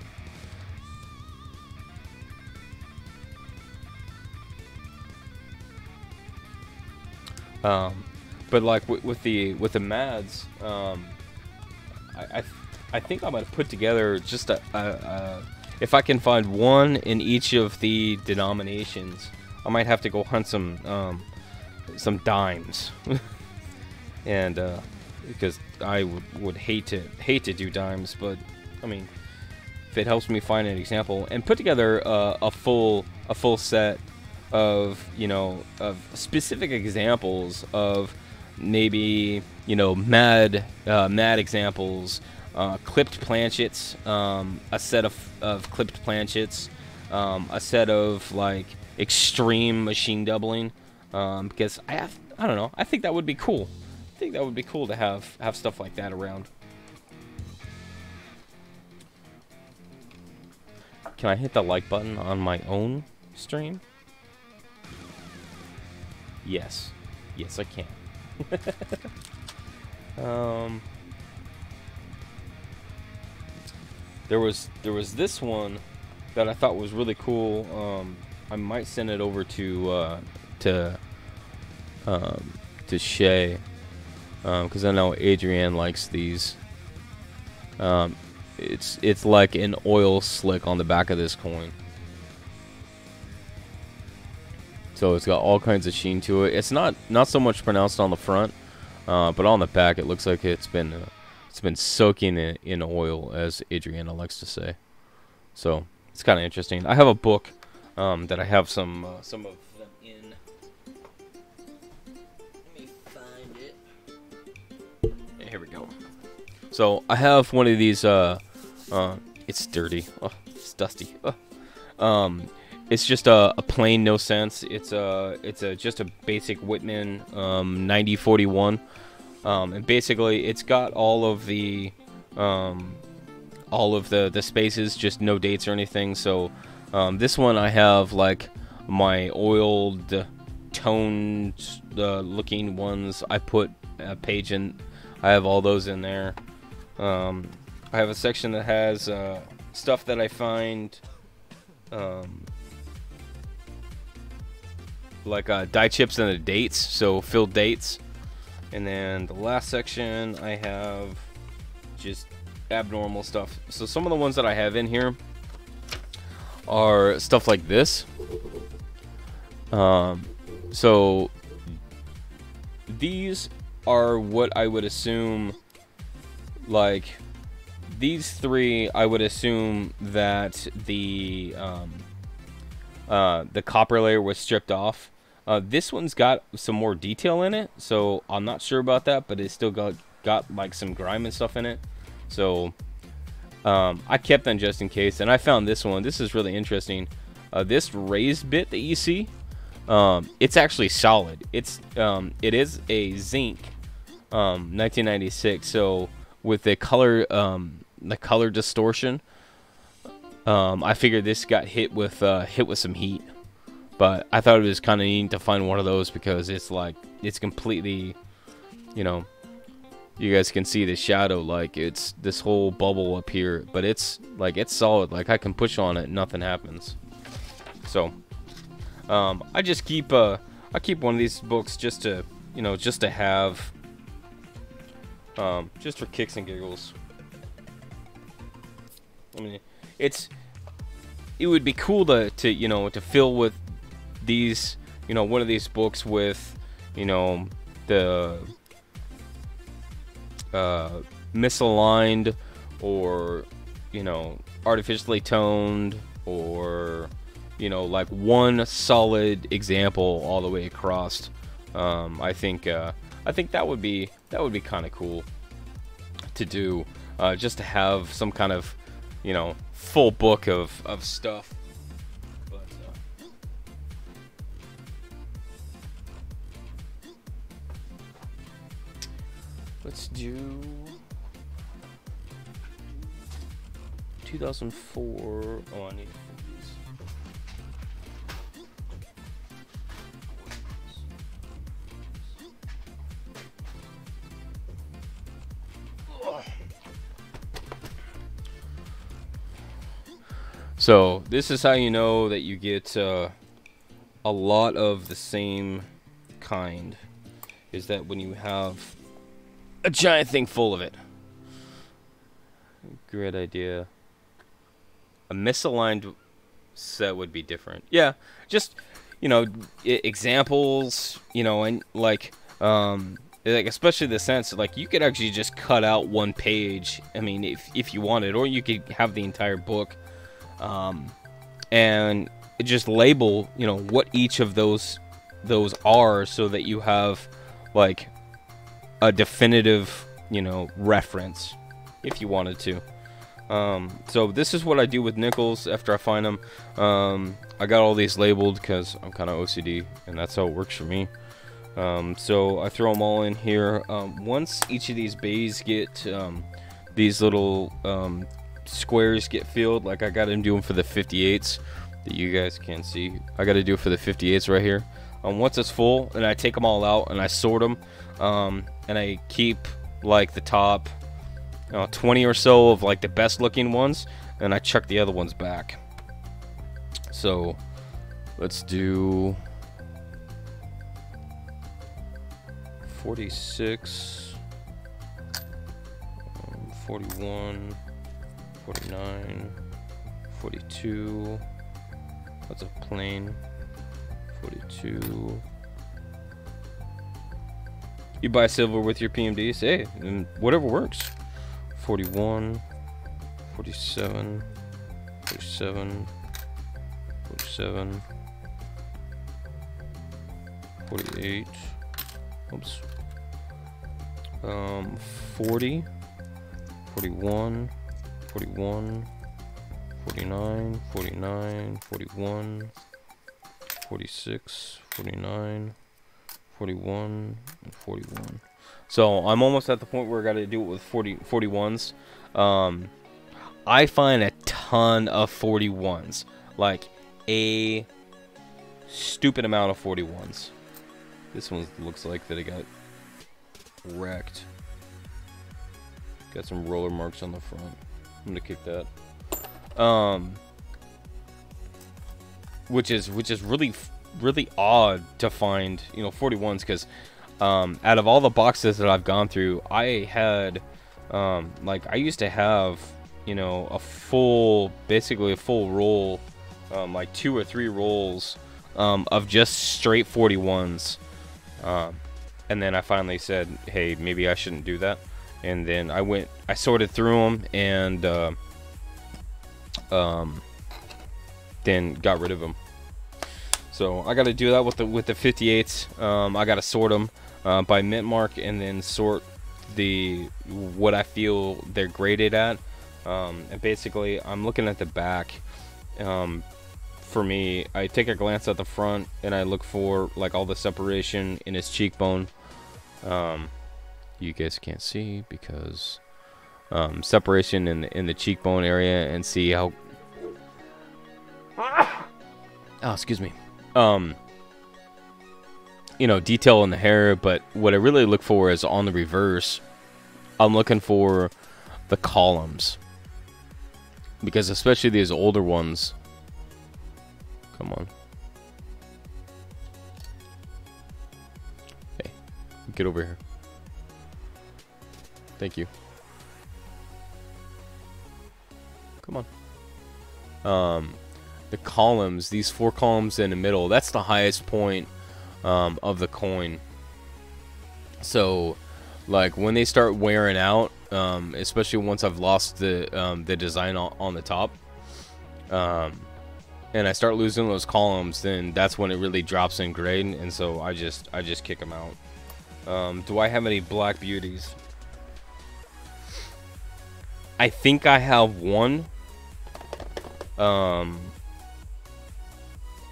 But like with the Mads, I think I might have put together just if I can find one in each of the denominations, I might have to go hunt some dimes, and because I would hate to do dimes, but I mean, if it helps me find an example and put together a full set of, you know, of specific examples of maybe, you know, mad examples, clipped planchets, a set of clipped planchets, a set of like extreme machine doubling, because I don't know, I think that would be cool. I think that would be cool to have stuff like that around. Can I hit the like button on my own stream? Yes. Yes, I can. There was this one that I thought was really cool. I might send it over to Shay, because I know Adrienne likes these. It's like an oil slick on the back of this coin. So it's got all kinds of sheen to it. It's not so much pronounced on the front, but on the back it looks like it's been soaking in oil, as Adriana likes to say. So it's kind of interesting. I have a book that I have some of them in. Let me find it. Yeah, here we go. So I have one of these. It's dirty. Oh, it's dusty. It's just a plain no sense. It's just a basic Whitman 9041, and basically it's got all of the spaces, just no dates or anything. So this one I have like my oiled, toned looking ones. I put a page in. I have all those in there. I have a section that has stuff that I find. Like die chips and the dates, so filled dates. And then the last section I have just abnormal stuff. So some of the ones that I have in here are stuff like this. So these are what I would assume, like these three, I would assume that the copper layer was stripped off. This one's got some more detail in it, so I'm not sure about that, but it's still got like some grime and stuff in it. So I kept them just in case, and I found this one. This is really interesting. This raised bit that you see, it's actually solid. It is a zinc 1996. So with the color distortion, I figured this got hit with some heat. But I thought it was kind of neat to find one of those, because it's like, it's completely, you know, you guys can see the shadow, like it's this whole bubble up here, but it's like, it's solid. Like I can push on it and nothing happens. So I just keep I keep one of these books just to, you know, just to have, just for kicks and giggles. I mean, it would be cool to you know, to fill with these, you know, one of these books with, you know, the misaligned, or, you know, artificially toned, or, you know, like one solid example all the way across. I think that would be kind of cool to do, just to have some kind of, you know, full book of stuff. But let's do 2004. Oh, I need these. So this is how you know that you get a lot of the same kind, is that when you have a giant thing full of it. Great idea. A misaligned set would be different. Yeah, just, you know, examples, you know, and like especially the sense, like you could actually just cut out one page. I mean, if you wanted, or you could have the entire book, and just label, you know, what each of those are, so that you have like a definitive, you know, reference if you wanted to. So this is what I do with nickels after I find them. I got all these labeled because I'm kind of OCD, and that's how it works for me. So I throw them all in here. Once each of these bays get these little squares get filled, like I got to do them for the 58s that you guys can't see. I got to do it for the 58s right here. Once it's full, and I take them all out and I sort them, and I keep like the top 20 or so of like the best looking ones, and I chuck the other ones back. So let's do 46, 41, 49, 42. That's a plain 42. You buy silver with your PMDs, hey, and whatever works. 41, 47, 47, 47, 48. Oops. 40, 41, 41, 49, 49, 41, 46, 49, 41, and 41. So I'm almost at the point where I got to do it with 41s. I find a ton of 41s, like a stupid amount of 41s. This one looks like that it got wrecked. Got some roller marks on the front. I'm gonna kick that. Which is really odd to find, 41s, because out of all the boxes that I've gone through, I had like I used to have basically a full roll, like 2 or 3 rolls of just straight 41s, and then I finally said, hey, maybe I shouldn't do that, and then I sorted through them and then got rid of them. So I got to do that with the 58s. I got to sort them by mint mark, and then sort what I feel they're graded at. And basically, I'm looking at the back. For me, I take a glance at the front, and I look for like all the separation in his cheekbone. You guys can't see because separation in the cheekbone area, and see how. Oh, excuse me. Detail in the hair, but what I really look for is on the reverse. I'm looking for the columns, because especially these older ones. Come on. Hey, get over here. Thank you. Come on. The columns, these 4 columns in the middle, that's the highest point of the coin. So like when they start wearing out, especially once I've lost the design on the top, and I start losing those columns, then that's when it really drops in grade, and so I just kick them out. Do I have any black beauties? I think I have one.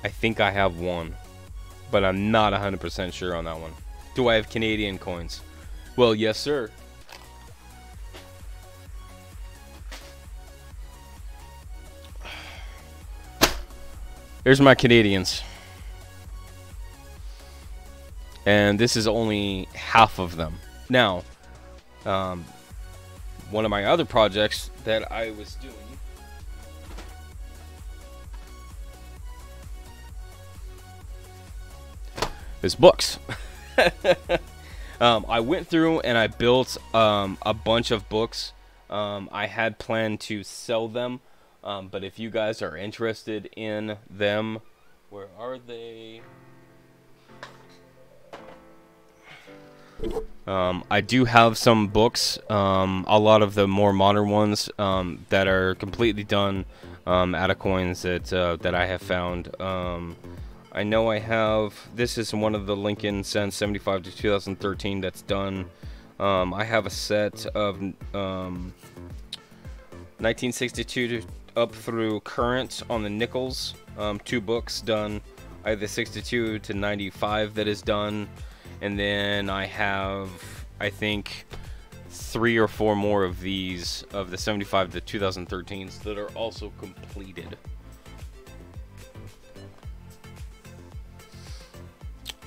I think I have one, but I'm not 100% sure on that one. Do I have Canadian coins? Well, yes, sir. Here's my Canadians. And this is only half of them. Now, one of my other projects that I was doing is books. I went through and I built a bunch of books. I had planned to sell them, but if you guys are interested in them, where are they? I do have some books, a lot of the more modern ones that are completely done out of coins that I have found. I know I have, this is one of the Lincoln Cents 75 to 2013 that's done. I have a set of 1962 to up through current on the Nichols. 2 books done. I have the 62 to 95 that is done, and then I have, I think, 3 or 4 more of these of the 75 to 2013s that are also completed.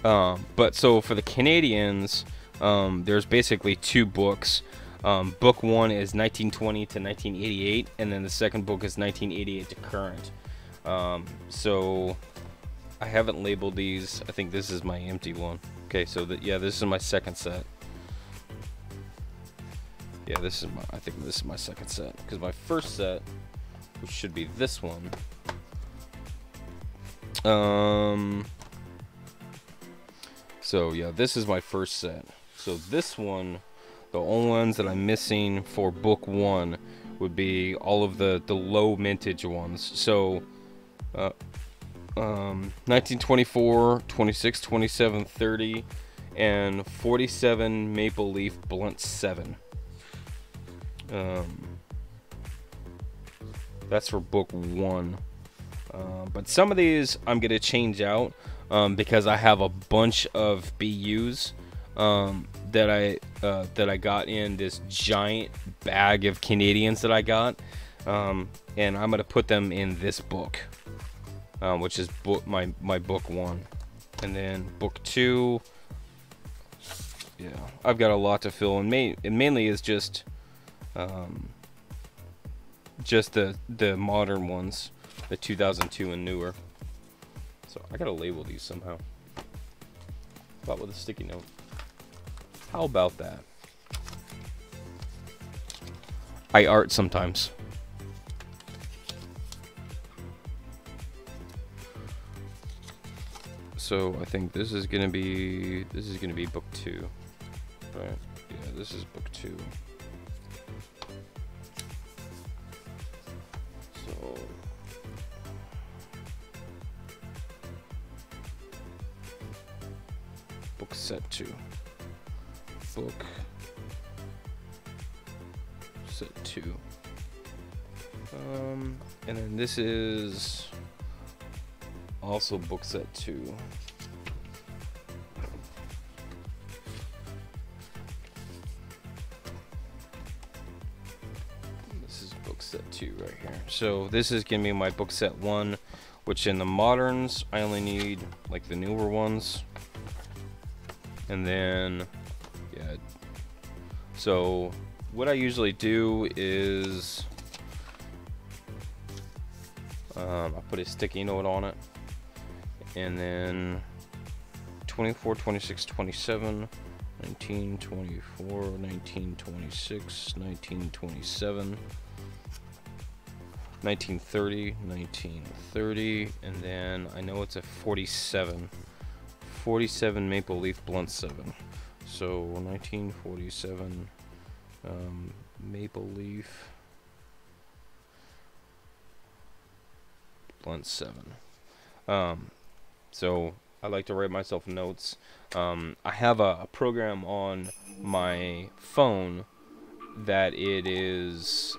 But so for the Canadians, there's basically 2 books. Book 1 is 1920 to 1988, and then the second book is 1988 to current. So I haven't labeled these. I think this is my empty one. Okay, so yeah, this is my second set. Yeah, I think this is my second set, because my first set, which should be this one, so yeah, this is my first set. So this one, the only ones that I'm missing for book 1 would be all of the low mintage ones. So 1924, 26, 27, 30, and 47 Maple Leaf Blunt 7. That's for book 1. But some of these I'm gonna change out because I have a bunch of BUs that I got in this giant bag of Canadians that I got, and I'm gonna put them in this book, which is my book 1, and then book 2. Yeah, I've got a lot to fill, and mainly is just the modern ones, the 2002 and newer. So I gotta label these somehow. About with a sticky note. How about that? I art sometimes. So I think this is gonna be book 2, right? Yeah, this is book 2. So book set 2. Book set 2. And then this is also book set 2. This is book set 2 right here. So this is gonna be my book set 1, which in the moderns I only need like the newer ones. And then yeah, so what I usually do is I put a sticky note on it, and then 24, 26, 27, 19, 24, 19, 26, 19, 27, 1930, 1930, and then I know it's a 47 Maple Leaf Blunt 7. So 1947 Maple Leaf Blunt 7. So I like to write myself notes. I have a program on my phone that it is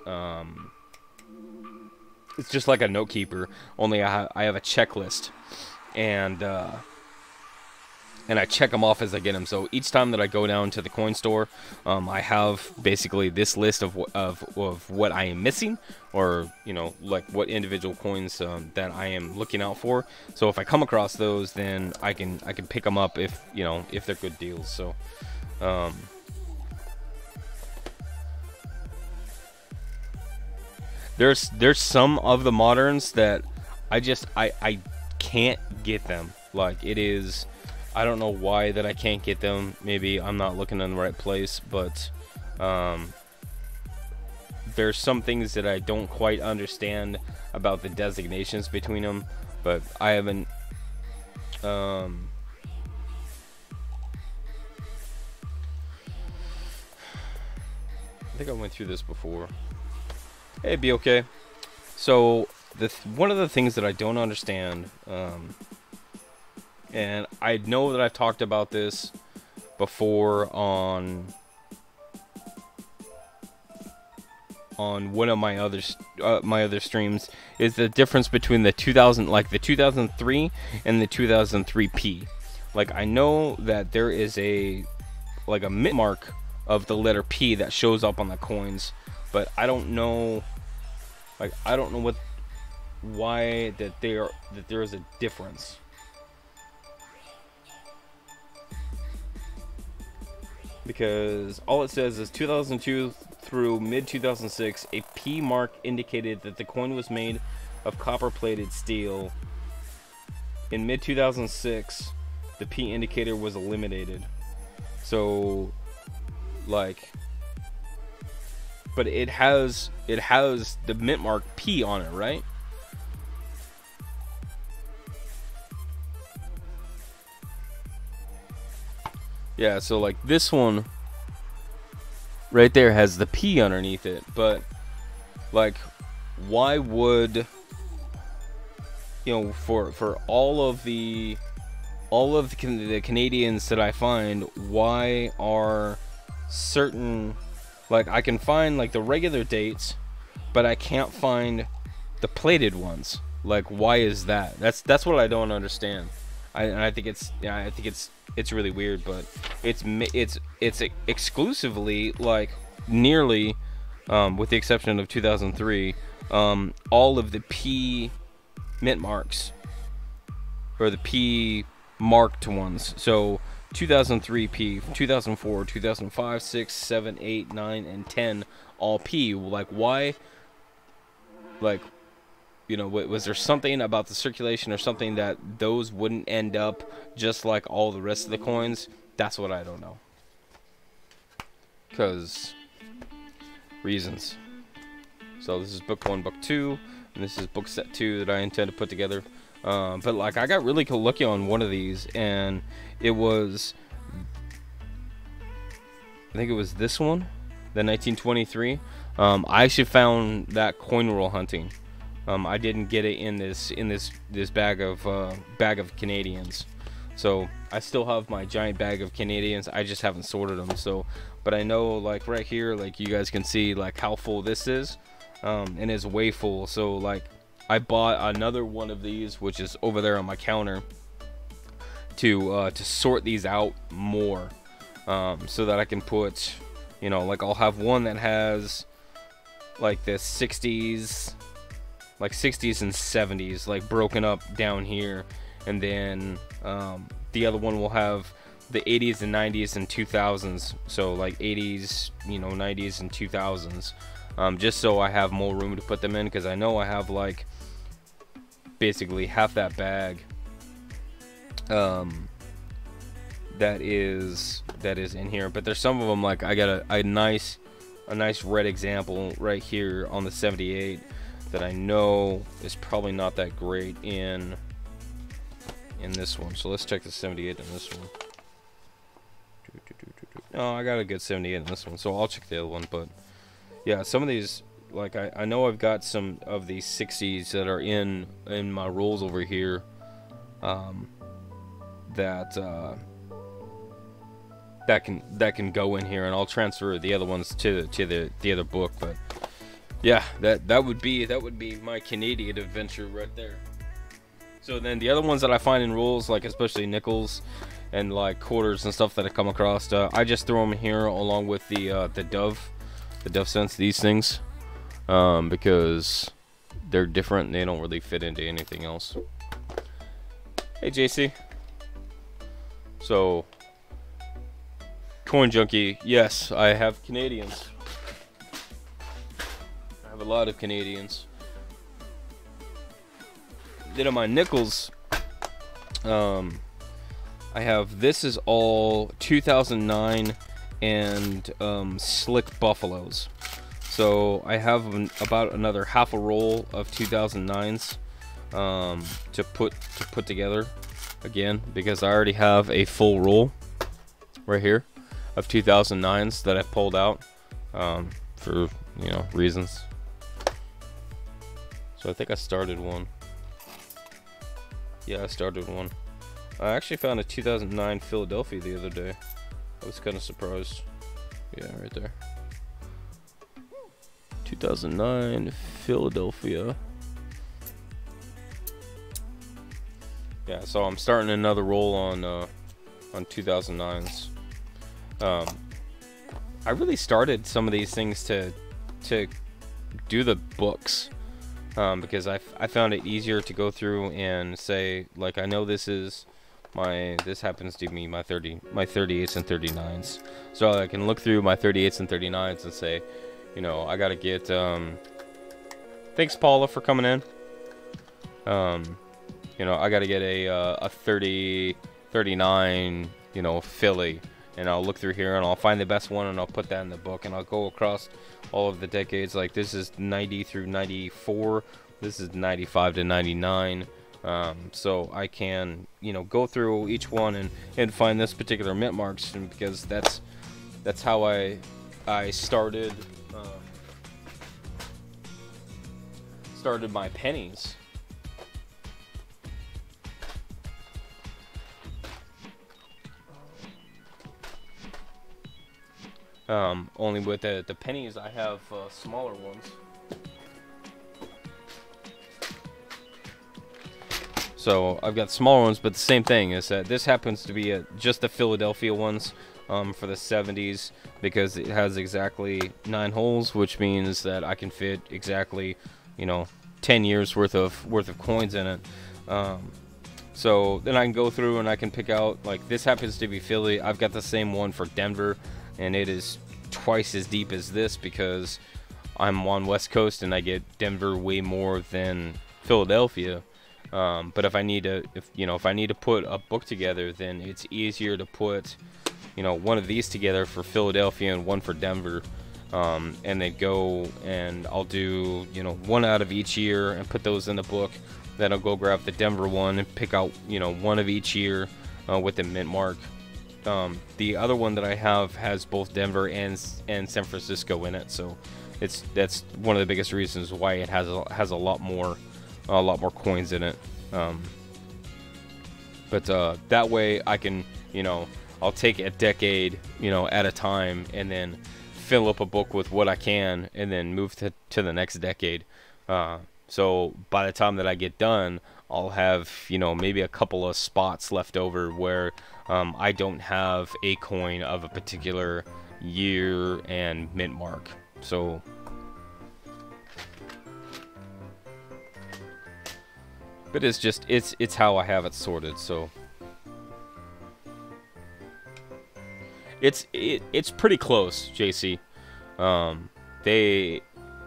it's just like a note keeper, only I have a checklist, and I check them off as I get them. So each time that I go down to the coin store, I have basically this list of what I am missing, or like what individual coins that I am looking out for. So if I come across those, then I can pick them up if they're good deals. So there's some of the moderns that I can't get them. Like, it is, I don't know why that I can't get them. Maybe I'm not looking in the right place, but there's some things that I don't quite understand about the designations between them, but I haven't I think I went through this before. It'd be okay. So one of the things that I don't understand, and I know that I've talked about this before on on one of my other streams is the difference between the 2003 and the 2003P. Like, I know that there is a mint mark of the letter P that shows up on the coins, but I don't know why that there is a difference. Because all it says is 2002 through mid-2006, a P mark indicated that the coin was made of copper-plated steel. In mid-2006, the P indicator was eliminated. So, like, but it has the mint mark P on it, right? Yeah, so like this one right there has the P underneath it, but like, why would, you know, for all of the Canadians that I find, why are certain, like, I can find like the regular dates, but I can't find the plated ones? Like, why is that? That's what I don't understand. I think it's really weird, but it's exclusively, like, nearly, with the exception of 2003, all of the P mint marks, or the P marked ones. So 2003 P, 2004, 2005, 6, 7, 8, 9, and 10 all P. Like, why? Like, you know, was there something about the circulation or something that those wouldn't end up just like all the rest of the coins? That's what I don't know. Because reasons. So this is book 1, book 2, and this is book set 2 that I intend to put together. But like, I got really lucky on one of these, and it was, I think it was this one, the 1923. I actually found that coin roll hunting. I didn't get it in this bag of Canadians, so I still have my giant bag of Canadians. I just haven't sorted them. So, but I know, like, right here, like, you guys can see like how full this is, and it's way full. So like, I bought another one of these, which is over there on my counter, to sort these out more, so that I can put, you know, like, I'll have one that has like the 60s. Like 60s and 70s, like, broken up down here, and then the other one will have the 80s and 90s and 2000s. So like 80s, you know, 90s and 2000s, just so I have more room to put them in, because I know I have like basically half that bag that is in here. But there's some of them, like, I got a nice red example right here on the 78 that I know is probably not that great in this one. So let's check the 78 in this one. Oh, I got a good 78 in this one, so I'll check the other one. But yeah, some of these, like, I know I've got some of these 60s that are in my rolls over here, that can go in here, and I'll transfer the other ones to the other book. But yeah, that would be my Canadian adventure right there. So then the other ones that I find in rolls, like especially nickels and like quarters and stuff that I come across, I just throw them in here along with the Dove cents, these things, because they're different and they don't really fit into anything else. Hey JC. So, Coin Junkie, yes, I have Canadians. I have a lot of Canadians. Then on my nickels, I have, this is all 2009 and Slick Buffaloes. So I have about another half a roll of 2009s to put together again, because I already have a full roll right here of 2009s that I pulled out for, you know, reasons. So I think I started one. Yeah, I started one. I actually found a 2009 Philadelphia the other day. I was kind of surprised. Yeah, right there. 2009 Philadelphia. Yeah, so I'm starting another roll on 2009s. I really started some of these things to do the books, because I found it easier to go through and say, like, I know this happens to be my 38s and 39s, so I can look through my 38s and 39s and say, you know, I gotta get thanks Paula for coming in. You know, I gotta get a 30 39, you know, Philly, and I'll look through here and I'll find the best one and I'll put that in the book, and I'll go across all of the decades. Like, this is 90 through 94, this is 95 to 99. So I can, you know, go through each one and find this particular mint marks, and because that's how I started my pennies. Only with the pennies, I have smaller ones. So I've got smaller ones, but the same thing is that this happens to be just the Philadelphia ones for the 70s, because it has exactly 9 holes, which means that I can fit exactly, you know, 10 years worth of coins in it. So then I can go through and I can pick out, like, this happens to be Philly. I've got the same one for Denver, and it is twice as deep as this because I'm on West Coast and I get Denver way more than Philadelphia. But if I need to put a book together, then it's easier to put, you know, one of these together for Philadelphia and one for Denver, and then go and I'll do, you know, one out of each year and put those in the book. Then I'll go grab the Denver one and pick out, you know, one of each year with the mint mark. The other one that I have has both Denver and San Francisco in it, so that's one of the biggest reasons why it has a lot more coins in it. But that way I can, you know, I'll take a decade, you know, at a time, and then fill up a book with what I can, and then move to the next decade. So by the time that I get done, I'll have, you know, maybe a couple of spots left over where I don't have a coin of a particular year and mint mark. So but it's just it's how I have it sorted. So it's pretty close, JC. And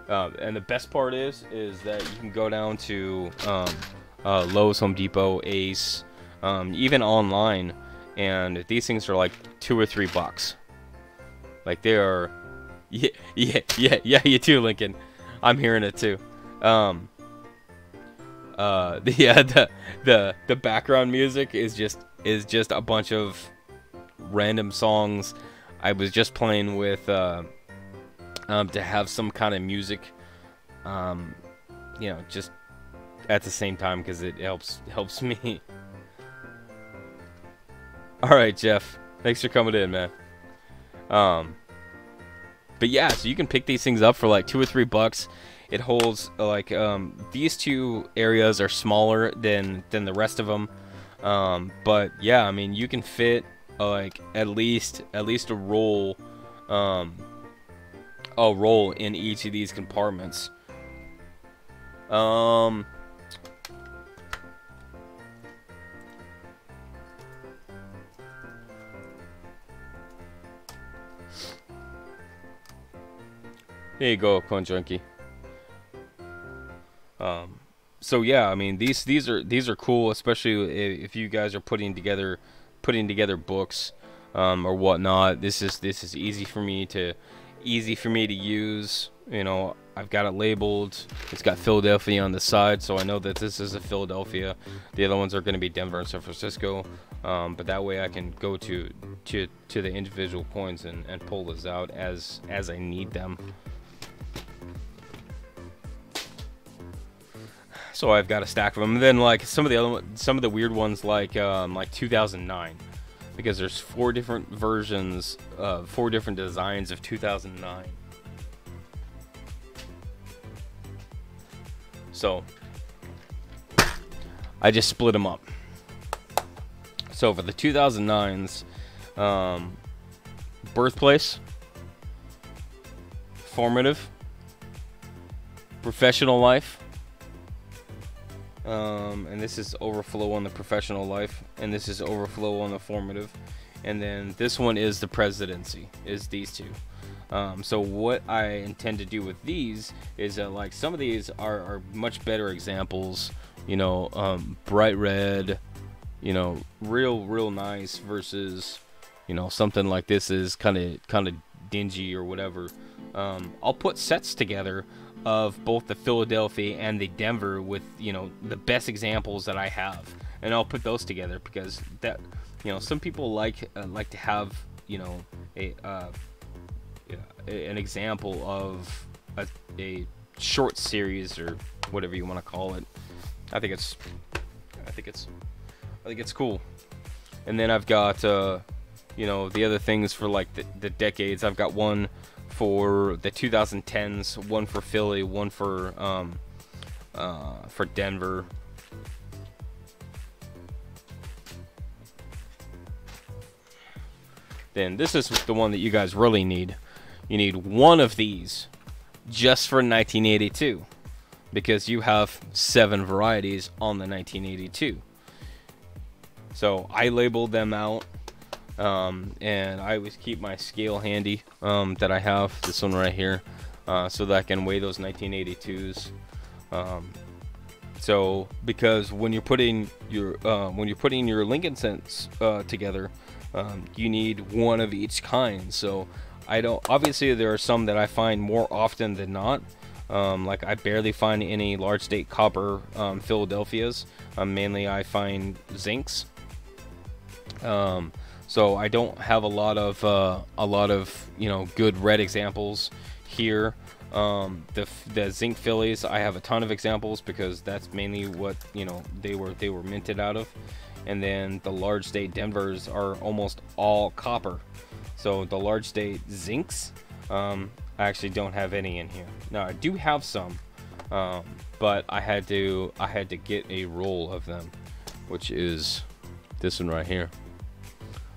the best part is that you can go down to Lowe's, Home Depot, Ace, even online, and these things are like $2 or $3. Like, they are, yeah, you too, Lincoln. I'm hearing it too. The background music is just a bunch of random songs. I was just playing with to have some kind of music, you know, just at the same time, because it helps me. All right, Jeff, thanks for coming in, man. But yeah, so you can pick these things up for like $2 or $3. It holds like these two areas are smaller than the rest of them, but yeah, I mean, you can fit like at least a roll in each of these compartments. There you go, Coin Junkie. So yeah, I mean, these are cool, especially if you guys are putting together books or whatnot. This is easy for me to use. You know, I've got it labeled. It's got Philadelphia on the side, so I know that this is a Philadelphia. The other ones are going to be Denver and San Francisco. But that way I can go to the individual coins and pull those out as I need them. So I've got a stack of them. And then like some of the weird ones, like 2009, because there's 4 different versions, 4 different designs of 2009. So I just split them up. So for the 2009s, birthplace, formative, professional life, and this is overflow on the professional life, and this is overflow on the formative, and then this one is the presidency, is these two. So what I intend to do with these is that, like, some of these are much better examples, you know, bright red, you know, real nice, versus, you know, something like this is kind of dingy or whatever. I'll put sets together of both the Philadelphia and the Denver with, you know, the best examples that I have, and I'll put those together because that, you know, some people like to have, you know, an example of a short series or whatever you want to call it. I think it's cool. And then I've got you know, the other things for like the decades. I've got one for the 2010s, one for Philly, one for Denver. Then this is the one that you guys really need. You need one of these just for 1982, because you have 7 varieties on the 1982. So I labeled them out, and I always keep my scale handy that I have, this one right here, so that I can weigh those 1982s. So because when you're putting your Lincoln cents together, you need one of each kind. So I don't, obviously there are some that I find more often than not. Like I barely find any large state copper Philadelphias. Mainly I find zincs. So I don't have a lot of you know, good red examples here. The zinc Phillies, I have a ton of examples because that's mainly what, you know, they were minted out of. And then the large state Denvers are almost all copper. So the large state zincs, I actually don't have any in here. Now I do have some, but I had to get a roll of them, which is this one right here.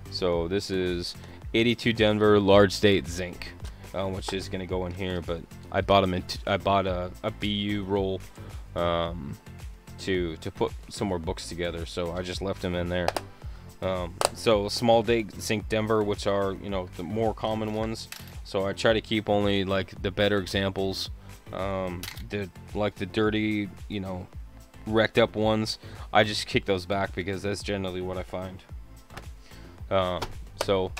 So this is 82 Denver large state zinc, which is gonna go in here. But I bought them I bought a BU roll to put some more books together, so I just left them in there. So small date zinc Denver, which are, you know, the more common ones. So I try to keep only like the better examples. Like the dirty, you know, wrecked up ones, I just kick those back because that's generally what I find. So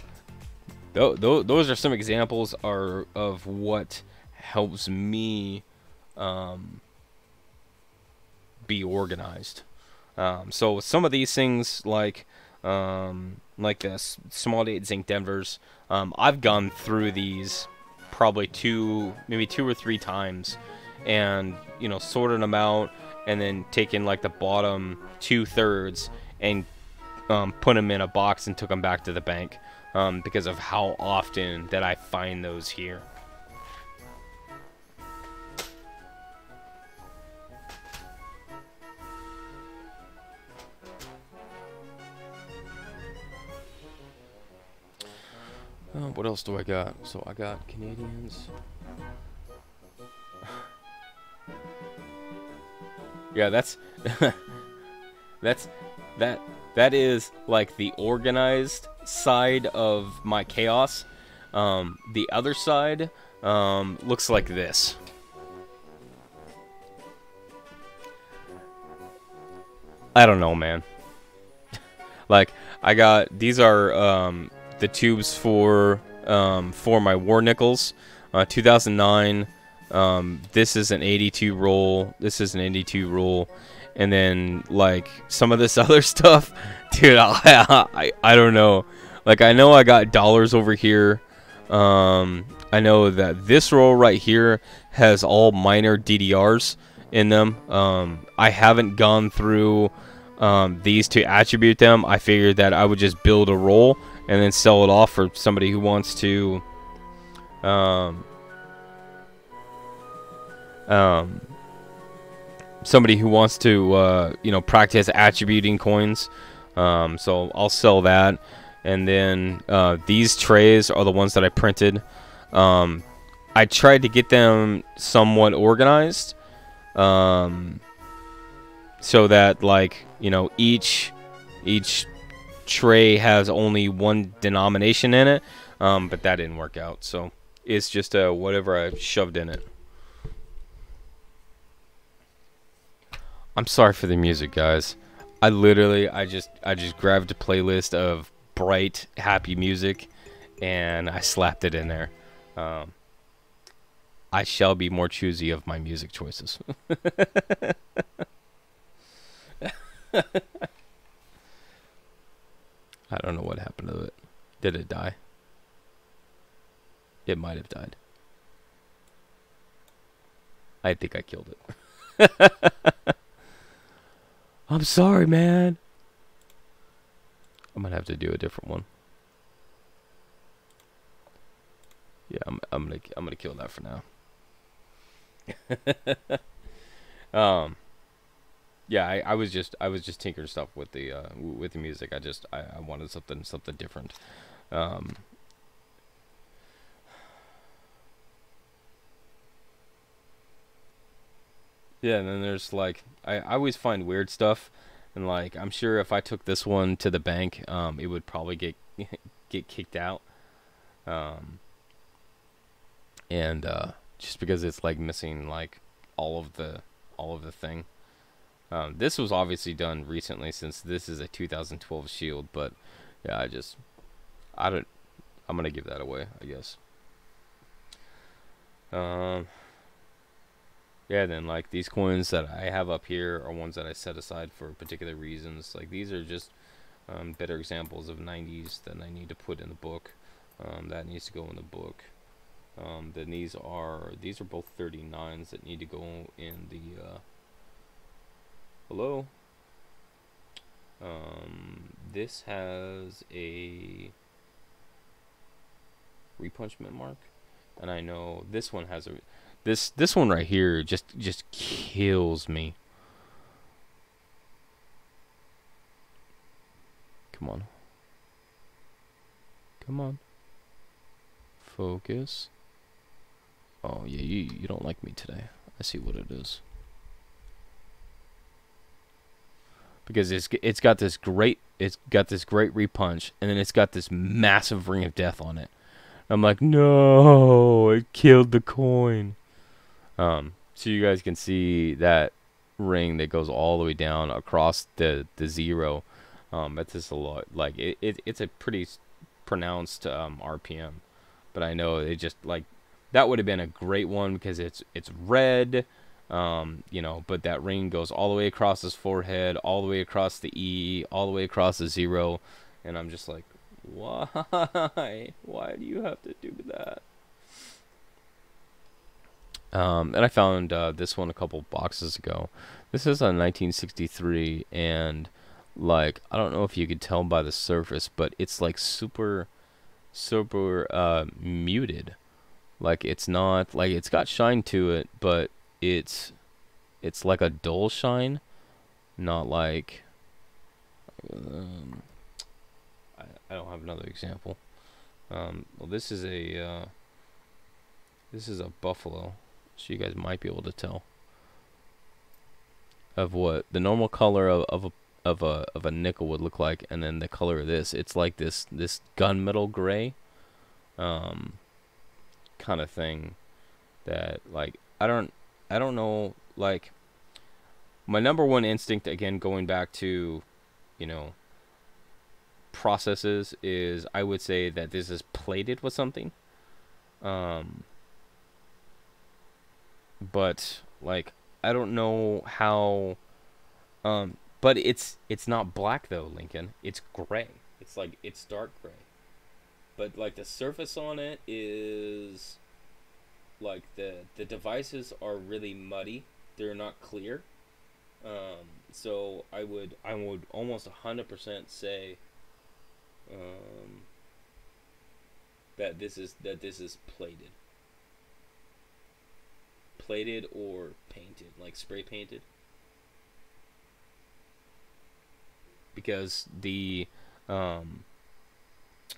those are some examples of what helps me be organized. So some of these things, like the small date zinc Denvers, I've gone through these probably maybe two or three times, and, you know, sorted them out, and then taken like the bottom 2/3 and put them in a box and took them back to the bank, because of how often that I find those here. What else do I got? So I got Canadians. Yeah, that's that is like the organized side of my chaos. The other side looks like this. I don't know, man. Like, I got, these are the tubes for my war nickels, 2009. This is an 82 roll. This is an 82 roll. And then, like, some of this other stuff, dude, I don't know. Like, I know I got dollars over here. I know that this roll right here has all minor DDRs in them. I haven't gone through these to attribute them. I figured that I would just build a roll and then sell it off for somebody who wants to somebody who wants to practice attributing coins. So I'll sell that, and then these trays are the ones that I printed. I tried to get them somewhat organized, so that, like, each tray has only one denomination in it, but that didn't work out. So it's just whatever I shoved in it. I'm sorry for the music, guys. I just grabbed a playlist of bright, happy music, and I slapped it in there. I shall be more choosy of my music choices. I don't know what happened to it. Did it die? It might have died. I think I killed it. I'm sorry, man. I'm gonna have to do a different one. Yeah, I'm gonna kill that for now. Yeah, I was just tinkering stuff with the music. I wanted something different. Yeah, and then there's, like, I always find weird stuff, and, like, I'm sure if I took this one to the bank, it would probably get kicked out. And just because it's, like, missing, like, all of the thing. This was obviously done recently, since this is a 2012 Shield, but yeah, I'm gonna give that away, I guess. Yeah, then, like, these coins that I have up here are ones that I set aside for particular reasons. Like, these are just better examples of 90s that I need to put in the book. That needs to go in the book. Then these are both 39s that need to go in the hello. This has a repunchment mark, and I know this one has a this one right here just kills me. Come on. Come on. Focus. Oh yeah, you don't like me today. I see what it is. Because it's got this great repunch, and then it's got this massive ring of death on it. I'm like, no, it killed the coin. So you guys can see that ring that goes all the way down across the zero. That's just a lot. Like, it's a pretty pronounced RPM, but I know it just, like, that would have been a great one because it's red. But that ring goes all the way across his forehead, all the way across the E, all the way across the zero, and I'm just like, why? Why do you have to do that? And I found this one a couple boxes ago. This is a 1963, and, like, I don't know if you could tell by the surface, but it's, like, super muted. Like, it's not, like, it's got shine to it, but it's like a dull shine, not like I don't have another example. Well, this is a buffalo, so you guys might be able to tell of what the normal color of a nickel would look like, and then the color of this, it's like this gunmetal gray kind of thing that, like, I don't know, like, my number one instinct, again, going back to, processes, is I would say that this is plated with something. But, like, I don't know how, but it's not black though, Lincoln. It's gray. It's like, it's dark gray. But, like, the surface on it is, like, the devices are really muddy. They're not clear. So I would almost 100% say that this is plated or painted, like spray painted. because um,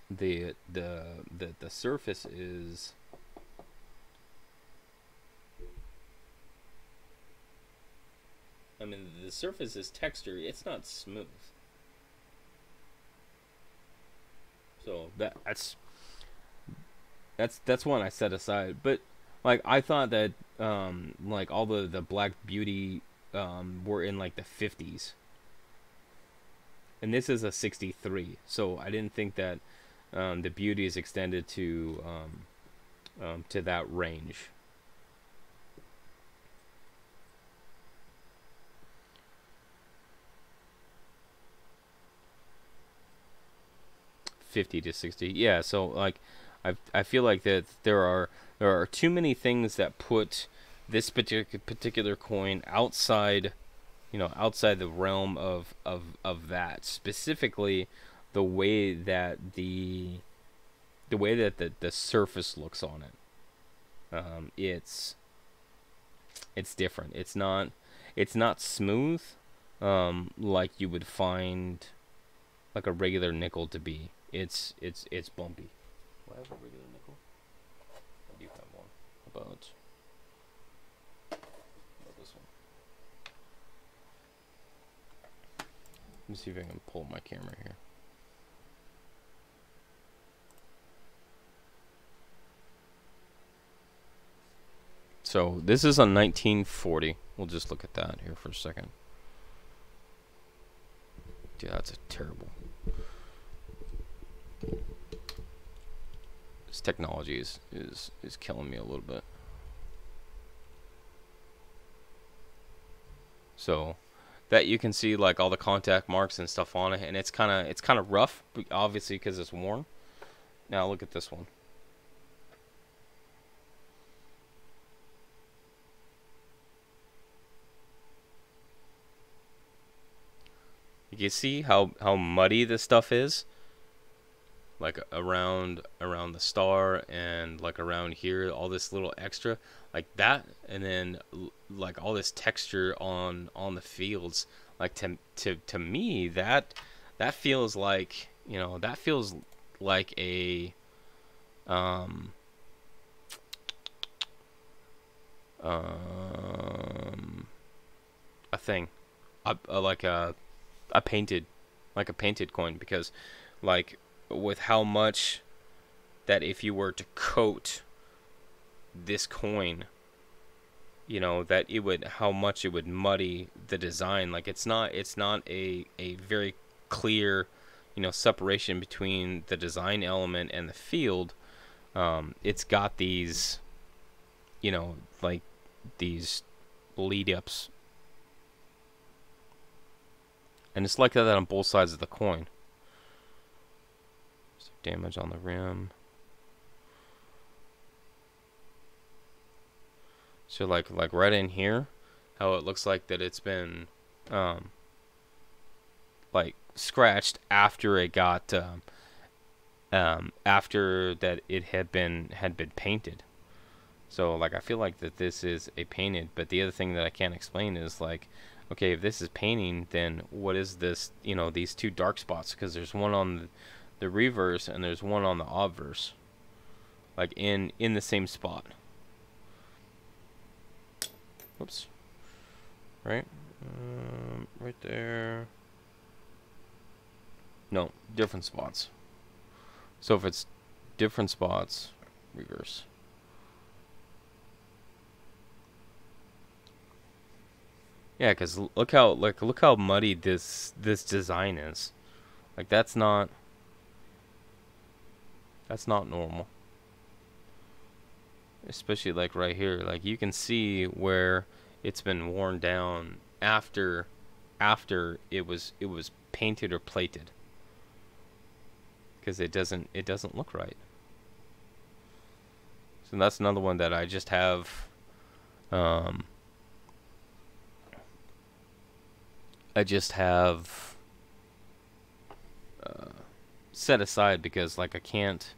the surface is, I mean, the surface is texture. It's not smooth. So that's one I set aside. But like I thought that like all the Black Beauty were in like the 50s, and this is a 63. So I didn't think that the Beauty is extended to that range. 50 to 60. Yeah, so like I feel like that there are too many things that put this particular coin outside, outside the realm of that. Specifically the way that the surface looks on it. It's different. It's not smooth like you would find like a regular nickel to be. It's bumpy. Do I have a regular nickel? I do have one. About this one. Let me see if I can pull my camera here. So this is a 1940. We'll just look at that here for a second. Dude, that's a terrible. This technology is killing me a little bit. So that you can see like all the contact marks and stuff on it, and it's kind of rough, obviously because it's worn. Now look at this one. You can see how muddy this stuff is, like around the star and like around here, all this little extra like that, and then like all this texture on the fields. Like to me that feels like, that feels like a thing, like a painted coin, because like with how much that if you were to coat this coin, that it would, how much it would muddy the design. Like it's not a very clear, separation between the design element and the field. It's got these, like these lead ups, and it's like that on both sides of the coin. Damage on the rim. So like right in here, how it looks like that it's been like scratched after it got after that it had been painted. So like I feel like that this is a painted, but the other thing that I can't explain is like, okay, if this is painting, then what is this, these two dark spots? Because there's one on the reverse and there's one on the obverse, like in the same spot. Whoops. Right? Right there. No, different spots. So if it's different spots, reverse. Yeah, because look how muddy this design is. Like that's not normal. Especially like right here, like you can see where it's been worn down after it was painted or plated, because it doesn't look right. So that's another one that I just have set aside, because like I can't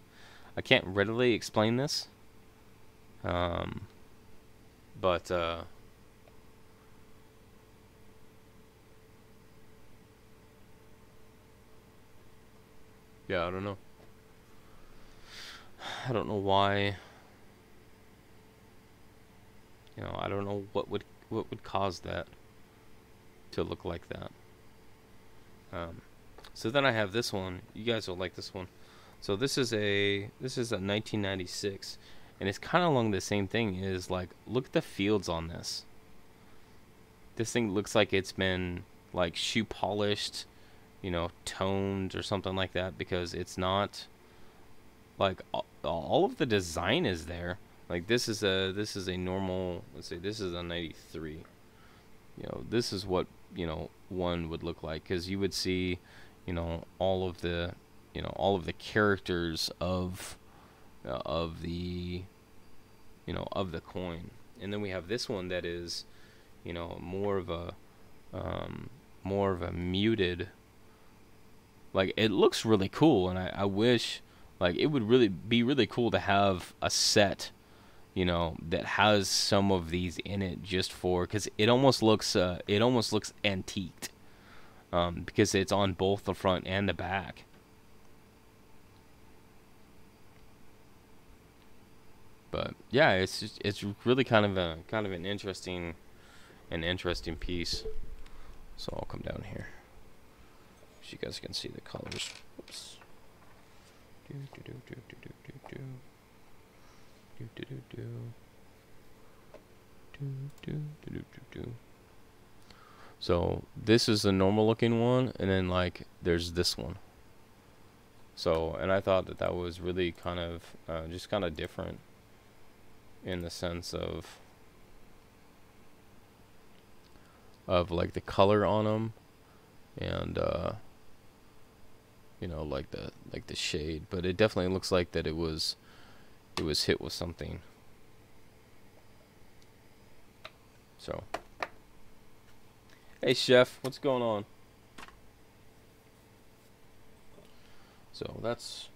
readily explain this. But Yeah, I don't know. I don't know why. You know, I don't know what would cause that to look like that. Um, so then I have this one. You guys will like this one. So this is a 1996, and it's kind of along the same thing. Is like, look at the fields on this. This thing looks like it's been like shoe polished, you know, toned or something like that, because it's not like all of the design is there. Like this is a normal, let's say this is a 93. You know, this is what, you know, one would look like, cuz you would see, you know, all of the characters of the, you know, of the coin. And then we have this one that is, you know, more of a muted, like, it looks really cool, and I wish, like, it would really be really cool to have a set, you know, that has some of these in it, just for, because it almost looks antiqued, because it's on both the front and the back. But yeah, it's really kind of an interesting piece. So I'll come down here so you guys can see the colors. Oops. Do do do do do do do do do do do do do do do do. So this is the normal looking one, and then like there's this one. So, and I thought that that was really kind of just kind of different in the sense of like the color on them, and you know, like the shade, but it definitely looks like that it was hit with something. So, hey chef, what's going on? So that's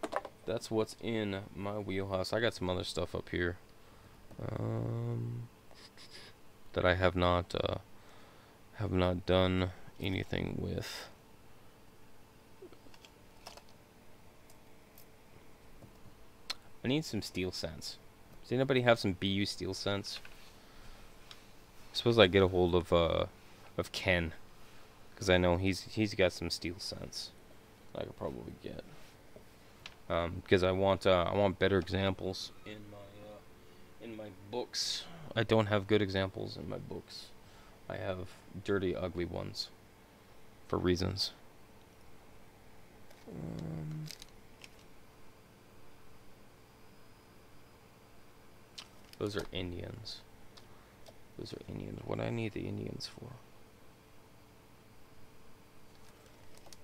what's in my wheelhouse. I got some other stuff up here that I have not done anything with. I need some steel scents. Does anybody have some BU steel scents? I suppose I get a hold of Ken, because I know he's got some steel scents I could probably get. Because I want better examples in my books. I don't have good examples in my books. I have dirty, ugly ones for reasons. Those are Indians. Those are Indians. What do I need the Indians for?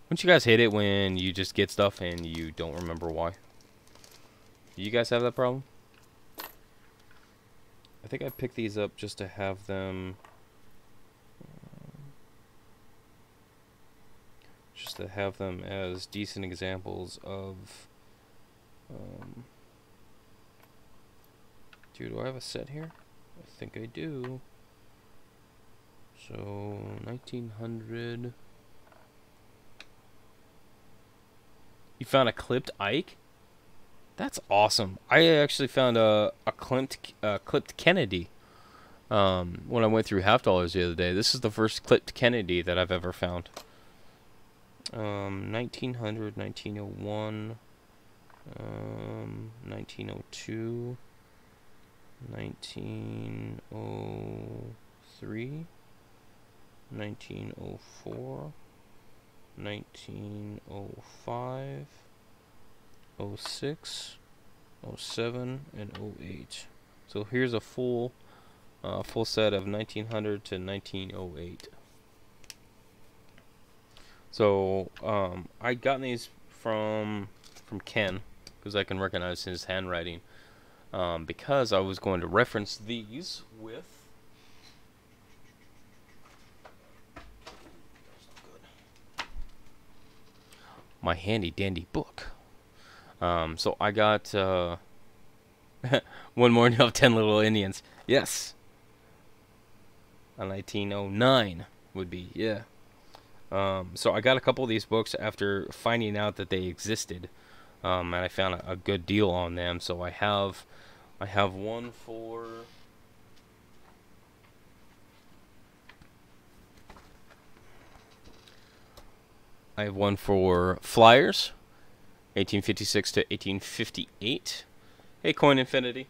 Don't you guys hate it when you just get stuff and you don't remember why? Do you guys have that problem? I think I picked these up just to have them, as decent examples of. Do I have a set here? I think I do. So 1900. You found a clipped Ike? That's awesome. I actually found a clipped Kennedy when I went through half dollars the other day. This is the first clipped Kennedy that I've ever found. 1900, 1901, 1902, 1903, 1904, 1905, 06, 07, and 08. So here's a full set of 1900 to 1908. So I got these from Ken, because I can recognize his handwriting, because I was going to reference these with my handy dandy book. So I got one morning of 10 Little Indians. Yes. A 1909 would be, yeah. So I got a couple of these books after finding out that they existed, and I found a good deal on them. So I have one for Flyers, 1856 to 1858. Hey, Coin Infinity.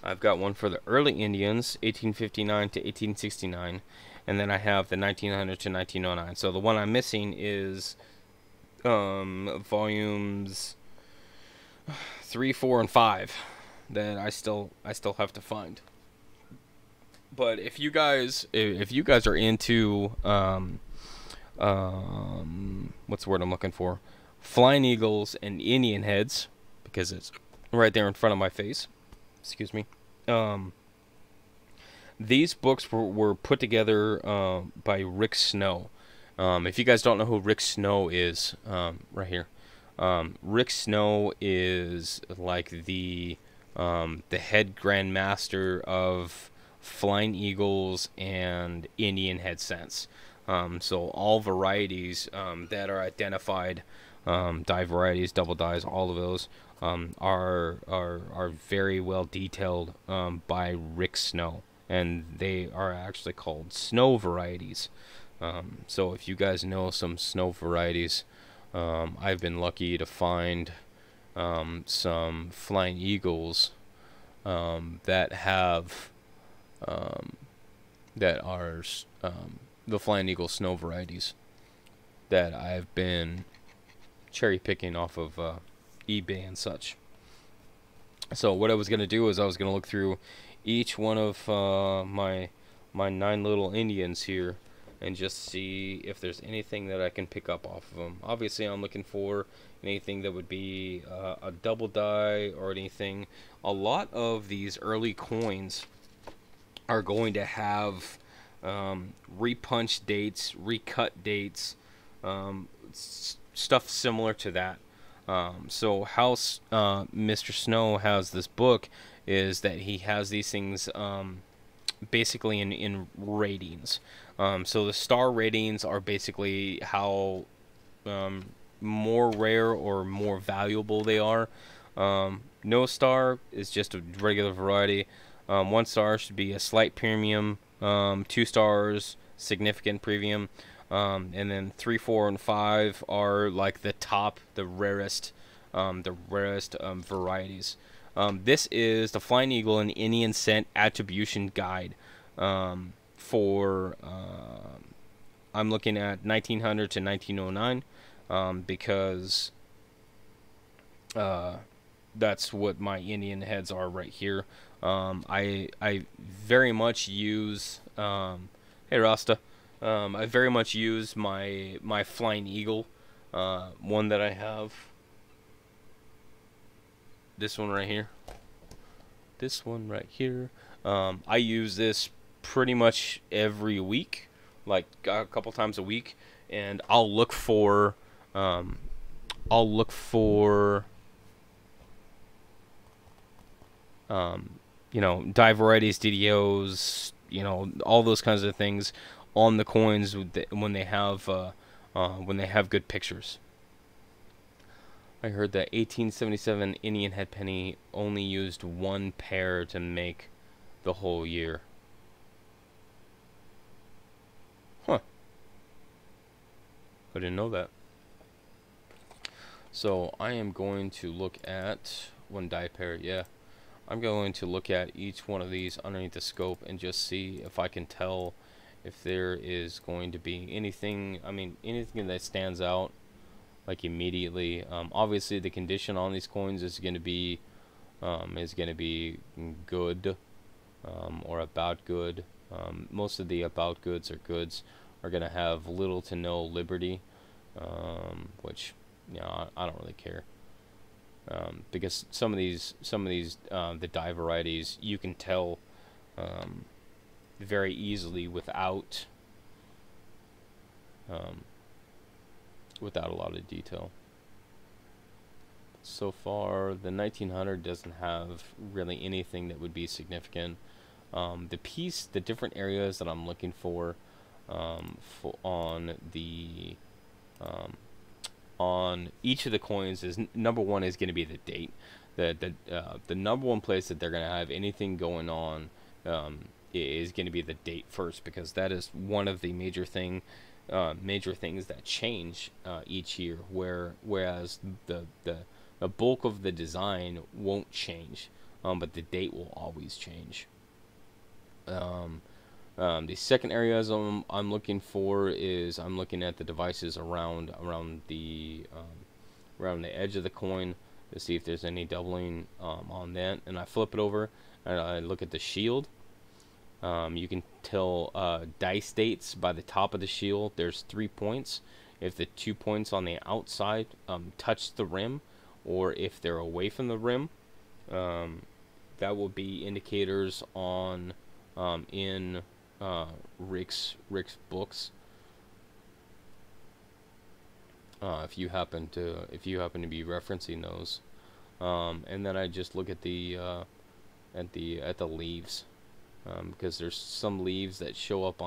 I've got one for the early Indians, 1859 to 1869, and then I have the 1900 to 1909. So the one I'm missing is volumes 3, 4, and 5 that I still have to find. But if you guys are into what's the word I'm looking for? Flying eagles and Indian heads, because it's right there in front of my face. Excuse me. These books were put together by Rick Snow. If you guys don't know who Rick Snow is, right here, Rick Snow is like the head grandmaster of Flying Eagles and Indian head scents. So all varieties that are identified, dye varieties, double dyes, all of those are very well detailed by Rick Snow, and they are actually called snow varieties. So if you guys know some snow varieties, I've been lucky to find some Flying Eagles that have that are the Flying Eagle snow varieties that I've been cherry picking off of eBay and such. So what I was gonna do is I was gonna look through each one of my 9 little Indians here and just see if there's anything that I can pick up off of them. Obviously, I'm looking for anything that would be a double dye or anything. A lot of these early coins are going to have repunch dates, recut dates, stuff similar to that. So how Mr. Snow has this book is that he has these things basically in ratings. So the star ratings are basically how more rare or more valuable they are. No star is just a regular variety. 1 star should be a slight premium. 2 stars, significant premium. And then 3, 4, and 5 are like the top, the rarest varieties. This is the Flying Eagle and Indian Scent Attribution Guide for I'm looking at 1900 to 1909 because that's what my Indian heads are right here. I very much use hey Rasta. I very much use my Flying Eagle, one that I have. This one right here. This one right here. I use this pretty much every week, like a couple times a week, and I'll look for dye varieties, DDOs, all those kinds of things on the coins when they have good pictures. I heard that 1877 Indian head penny only used 1 pair to make the whole year. Huh. I didn't know that. So I am going to look at 1 dye pair, yeah. I'm going to look at each one of these underneath the scope and just see if I can tell if there is going to be anything that stands out like immediately. Obviously the condition on these coins is going to be good or about good. Most of the about goods or goods are going to have little to no liberty, which I don't really care. Because some of these the dye varieties you can tell very easily without a lot of detail. So far the 1900 doesn't have really anything that would be significant. The different areas that I'm looking on the on each of the coins is number one is going to be the date. The number one place that they're going to have anything going on is going to be the date first, because that is one of the major things that change each year. Whereas the bulk of the design won't change, but the date will always change. The second areas I'm looking for is I'm looking at the devices around the edge of the coin to see if there's any doubling on that, and I flip it over and I look at the shield. You can tell dice dates by the top of the shield. There's 3 points. If the 2 points on the outside touch the rim, or if they're away from the rim, that will be indicators on in Rick's books. If you happen to be referencing those, and then I just look at the leaves, because there's some leaves that show up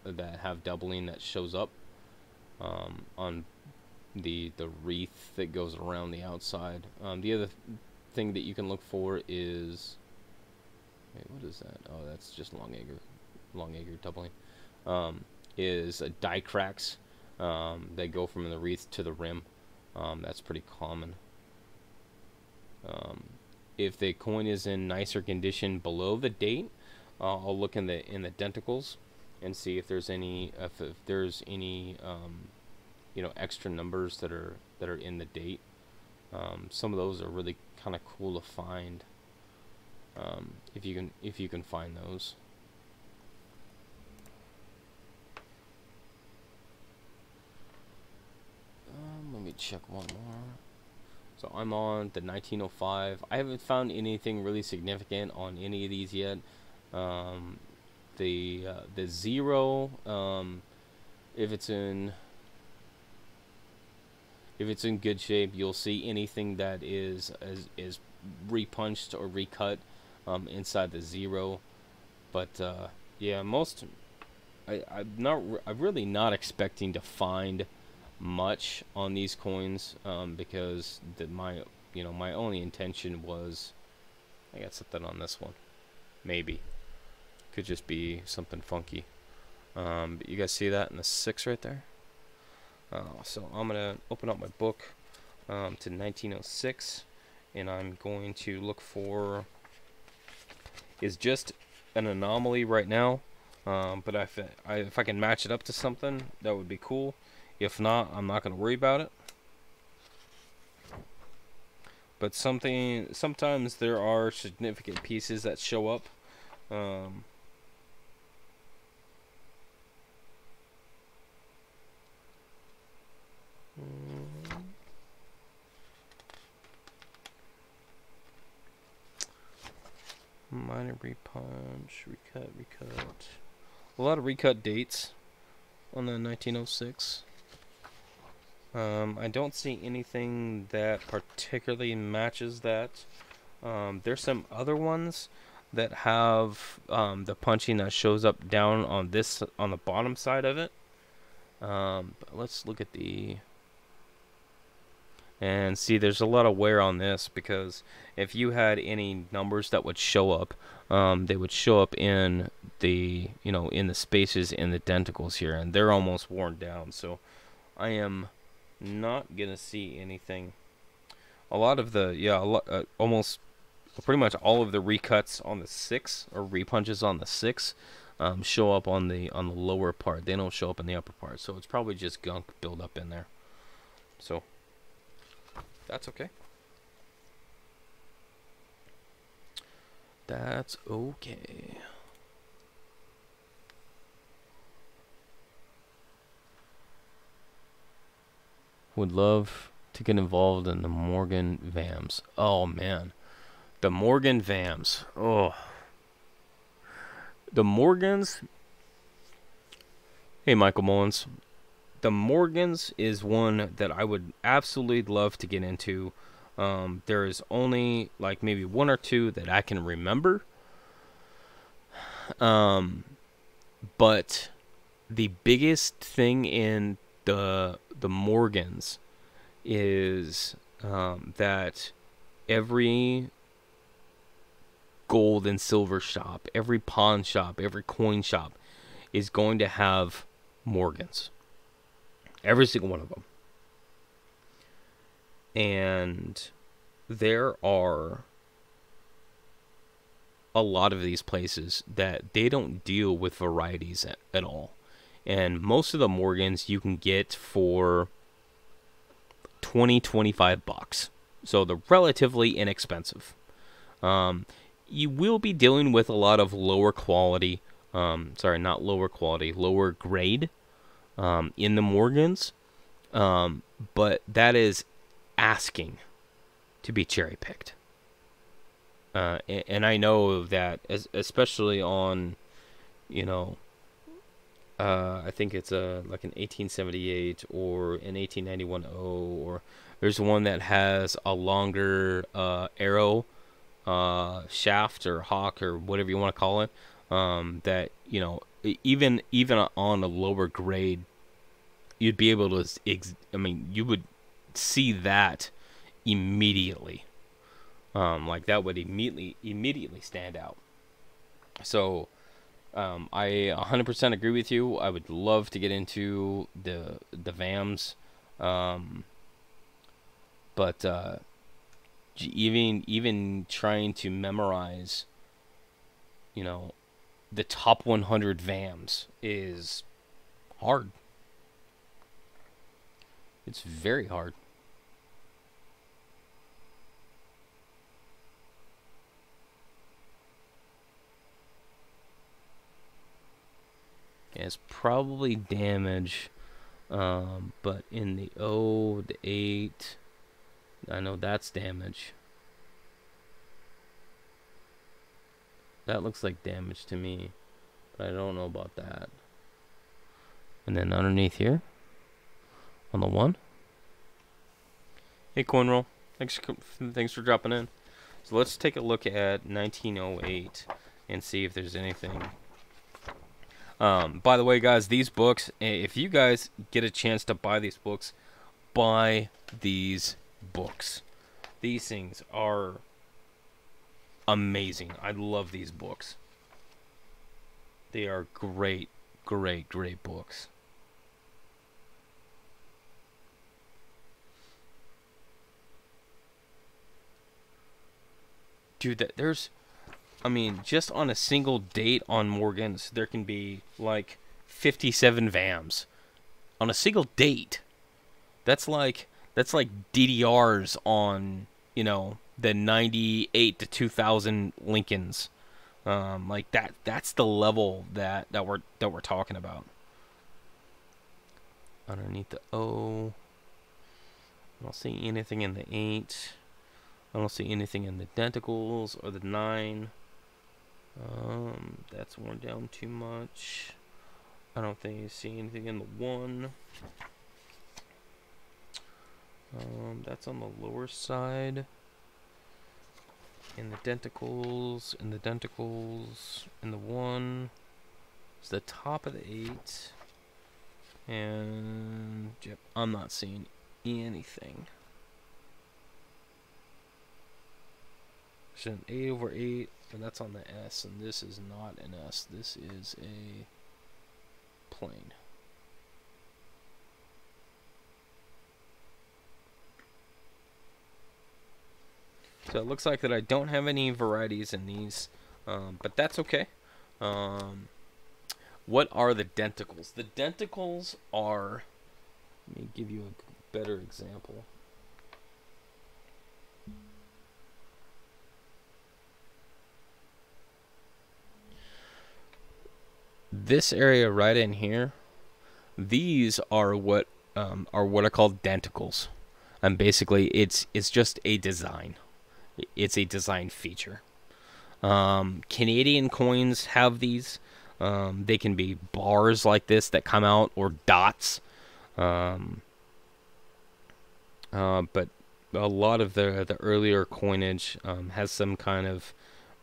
that have doubling that shows up on the wreath that goes around the outside. The other thing that you can look for is, wait, what is that? Oh, that's just Longager doubling. Is die cracks that go from the wreath to the rim. That's pretty common. If the coin is in nicer condition below the date, I'll look in the denticles and see if there's any extra numbers that are in the date. Some of those are really kind of cool to find, if you can find those. Let me check one more. So I'm on the 1905. I haven't found anything really significant on any of these yet. The zero, if it's in good shape, you'll see anything that is repunched or recut inside the zero. But yeah, I'm really not expecting to find much on these coins, because my only intention was, I got something on this one, maybe could just be something funky, but you guys see that in the 6 right there. So I'm gonna open up my book to 1906, and I'm going to look for, is just an anomaly right now, but if I can match it up to something, that would be cool. If not, I'm not going to worry about it. But sometimes there are significant pieces that show up. Minor repunch, recut. A lot of recut dates on the 1906. I don't see anything that particularly matches that. There's some other ones that have the punching that shows up down on the bottom side of it. But let's look at and see, there's a lot of wear on this, because if you had any numbers that would show up, they would show up in the spaces in the denticles here, and they're almost worn down. So I am not gonna see anything. Almost pretty much all of the recuts on the 6, or repunches on the 6, show up on the lower part. They don't show up in the upper part, so it's probably just gunk build up in there. So that's okay. That's okay. Would love to get involved in the Morgan Vams. Oh man, the Morgan Vams. Oh, the Morgans. Hey, Michael Mullins. The Morgans is one that I would absolutely love to get into. There is only like maybe 1 or 2 that I can remember. But the biggest thing in the Morgans is that every gold and silver shop, every pawn shop, every coin shop is going to have Morgans. Every single one of them. And there are a lot of these places that they don't deal with varieties at all. And most of the Morgans you can get for 25 bucks. So they're relatively inexpensive. You will be dealing with a lot of lower quality, lower grade in the Morgans. But that is asking to be cherry picked. And I know that, especially on, I think it's like an 1878 or an 1891 or there's one that has a longer arrow shaft or hawk or whatever you want to call it. That even on a lower grade, you'd be able to. You would see that immediately. Like that would immediately stand out. So, I 100% agree with you. I would love to get into the VAMs, but even trying to memorize, the top 100 VAMs is hard. It's very hard. It's probably damage, but in the the 8, I know that's damage. That looks like damage to me, but I don't know about that. And then underneath here, on the 1. Hey, Coinroll, thanks for dropping in. So let's take a look at 1908 and see if there's anything. By the way, guys, these books, if you guys get a chance to buy these books, buy these books. These things are amazing. I love these books. They are great, great, great books. Dude, just on a single date on Morgans, there can be like 57 VAMs on a single date. That's like DDRs on, the 98 to 2000 Lincolns. Like that's the level that we're talking about. Underneath the O, I don't see anything in the 8. I don't see anything in the denticles or the 9. That's worn down too much. I don't think you see anything in the 1. That's on the lower side. In the denticles, in the 1. It's the top of the 8. And yep, I'm not seeing anything. There's an 8 over 8, and that's on the S, and this is not an S. This is a plane. So it looks like that I don't have any varieties in these, but that's okay. What are the denticles? The denticles are, let me give you a better example. This area right in here, these are what I call denticles, and basically it's just a design. It's a design feature. Canadian coins have these. They can be bars like this that come out, or dots. But a lot of the earlier coinage has some kind of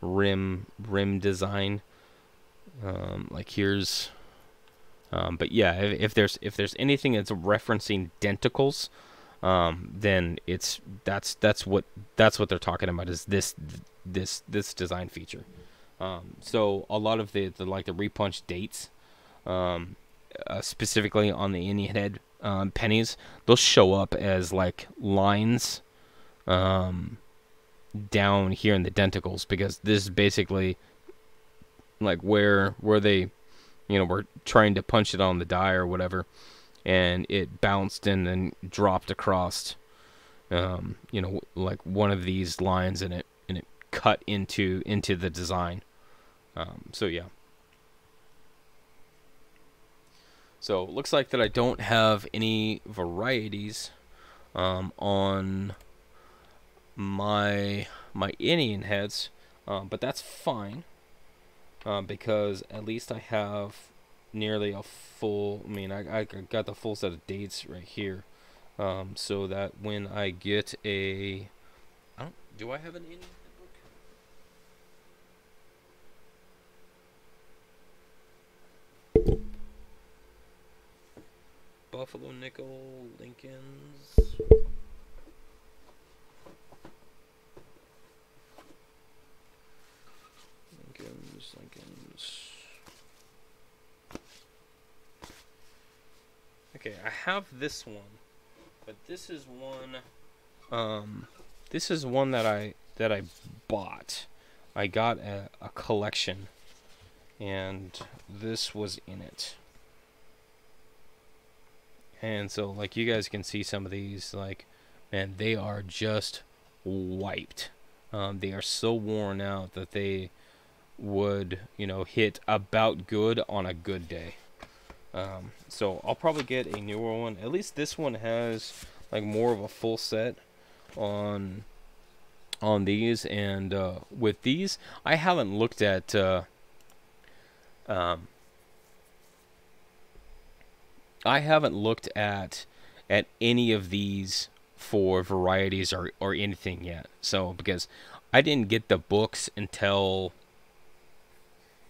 rim design. Like here's, but yeah, if there's anything that's referencing denticles, then that's what they're talking about, is this design feature. So a lot of the like the repunch dates, specifically on the Indian head pennies, they'll show up as like lines down here in the denticles, because this is basically like where they, were trying to punch it on the die or whatever, and it bounced and then dropped across, like one of these lines, and it cut into the design. So yeah. So it looks like that I don't have any varieties on my Indian heads, but that's fine, because at least I have nearly a full. I mean, I got the full set of dates right here, so that when I get a, do I have an Indian head book? Buffalo nickel, Lincolns. Okay, I have this one, but this is one. This is one that I bought. I got a collection, and this was in it. And so, like, you guys can see some of these, like, man, they are just wiped. They are so worn out that they would, hit about good on a good day. So I'll probably get a newer one. At least this one has, like, more of a full set on these. And with these, I haven't looked at any of these for varieties or anything yet. So, because I didn't get the books until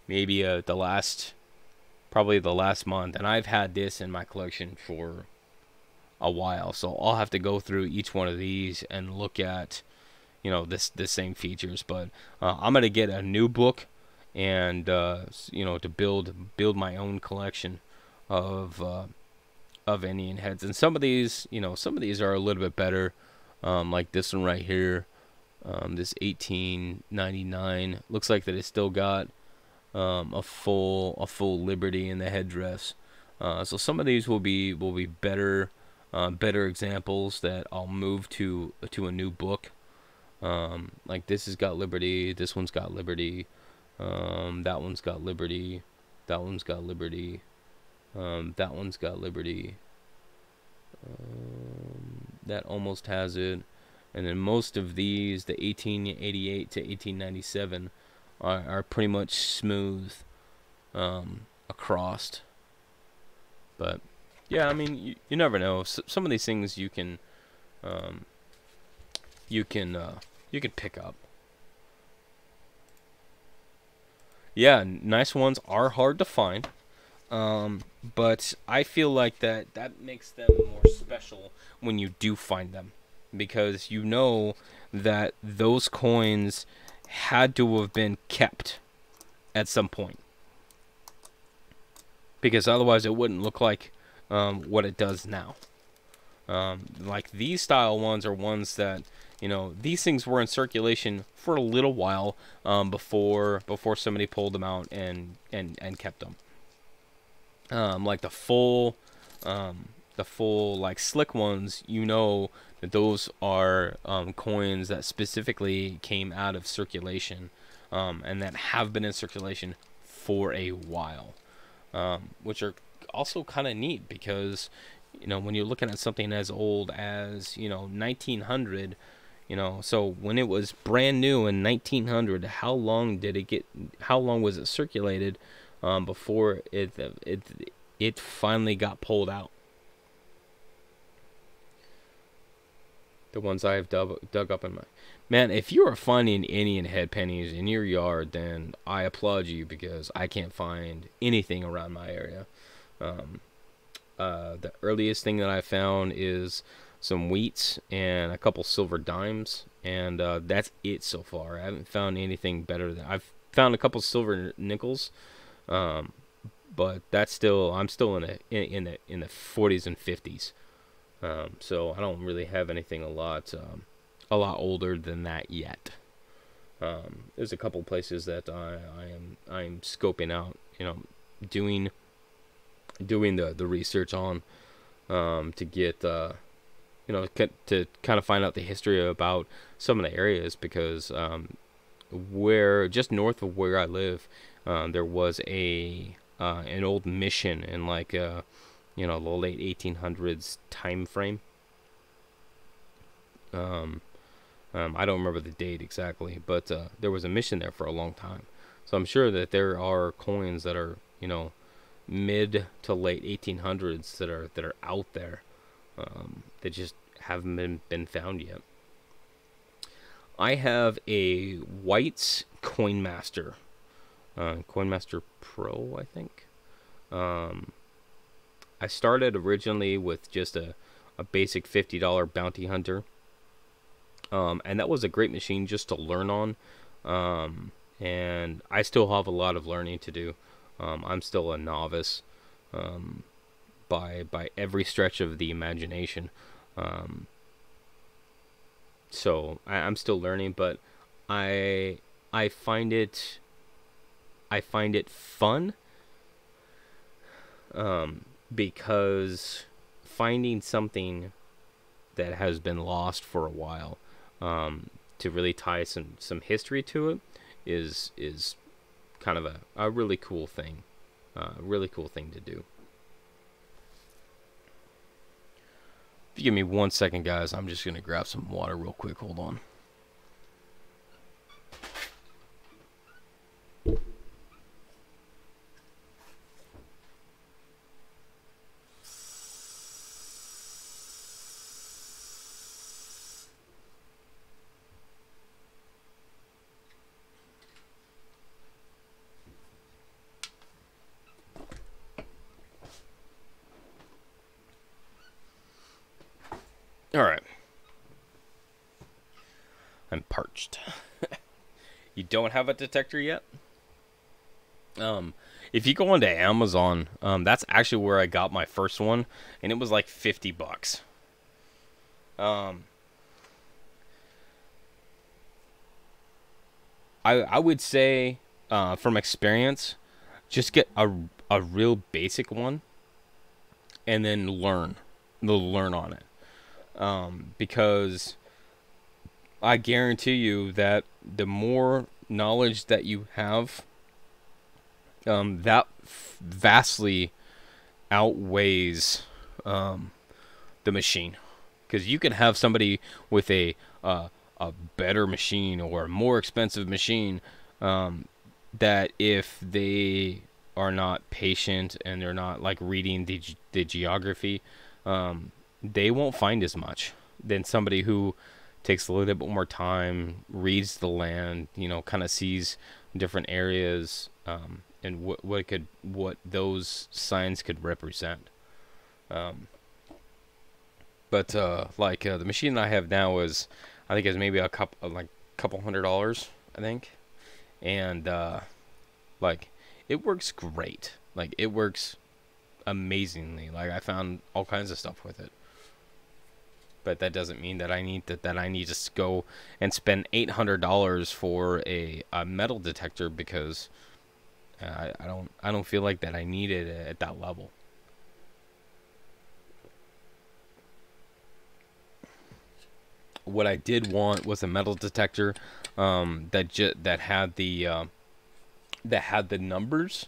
maybe probably the last month, and I've had this in my collection for a while. So I'll have to go through each one of these and look at, the same features. But I'm gonna get a new book, and to build my own collection of Indian heads. And some of these are a little bit better, like this one right here, this 1899. Looks like that it still got a full Liberty in the headdress. So some of these will be better examples that I'll move to a new book. Like this has got Liberty, this one's got Liberty, that one's got Liberty, that one's got Liberty. That one's got Liberty. That almost has it. And then most of these, the 1888 to 1897, are pretty much smooth across. But yeah, I mean, you never know. Some of these things you can pick up. Yeah, nice ones are hard to find. But I feel like that makes them more special when you do find them, because that those coins had to have been kept at some point, because otherwise it wouldn't look like what it does now. Like these style ones are ones that, these things were in circulation for a little while before somebody pulled them out and kept them. Like the full like slick ones, that those are coins that specifically came out of circulation, and that have been in circulation for a while, which are also kind of neat, because when you're looking at something as old as 1900, so when it was brand new in 1900, how long was it circulated before it finally got pulled out? The ones I've dug up in my man. If you are finding Indian head pennies in your yard, then I applaud you because I can't find anything around my area. Um, the earliest thing that I found is some wheats and a couple silver dimes, and that's it so far. I haven't found anything better than I've found a couple silver nickels, um, but that's still I'm still in the 40s and 50s. So I don't really have anything a lot older than that yet. There's a couple places that I'm scoping out, doing the research on, to get to kind of find out the history about some of the areas, because where just north of where I live, there was an old mission in like the late 1800s time frame. I don't remember the date exactly, but there was a mission there for a long time. So I'm sure that there are coins that are mid to late 1800s that are out there, that just haven't been found yet. I have a White's Coinmaster, Coinmaster Pro, I think. I started originally with just a basic $50 bounty hunter, and that was a great machine just to learn on, and I still have a lot of learning to do. I'm still a novice, by every stretch of the imagination. So I'm still learning, but I find it fun, because finding something that has been lost for a while, to really tie some history to it, is kind of a really cool thing, to do. If you give me 1 second, guys, I'm just gonna grab some water real quick. Hold on. All right. I'm parched. You don't have a detector yet? If you go onto Amazon, that's actually where I got my first one, and it was like $50. I would say, from experience, just get a real basic one, and then learn on it. Because I guarantee you that the more knowledge that you have, that vastly outweighs the machine. Because you can have somebody with a better machine or a more expensive machine, that if they are not patient and they're not like reading the geography, they won't find as much than somebody who takes a little bit more time, reads the land, kind of sees different areas, and what those signs could represent. But the machine that I have now I think is maybe a couple $100, I think, and it works great. Like, it works amazingly. Like, I found all kinds of stuff with it. But that doesn't mean that I need to go and spend $800 for a metal detector, because I don't feel like that I need it at that level. What I did want was a metal detector, that had the numbers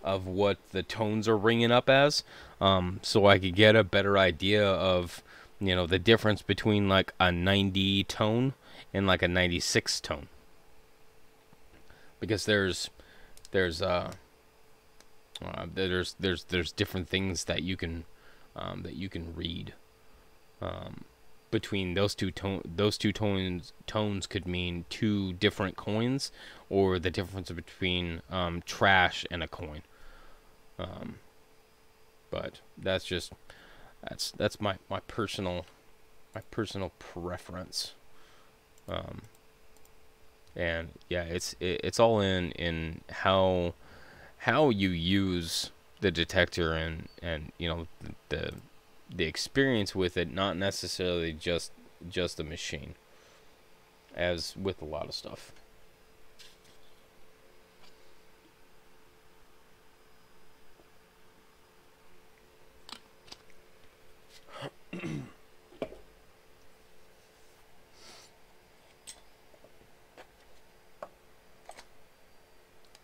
of what the tones are ringing up as, so I could get a better idea of the difference between like a 90 tone and like a 96 tone, because there's different things that you can read. between those two tones could mean two different coins, or the difference between trash and a coin. But that's my personal preference. And yeah, it's all in how you use the detector, and you know, the experience with it, not necessarily just the machine, as with a lot of stuff.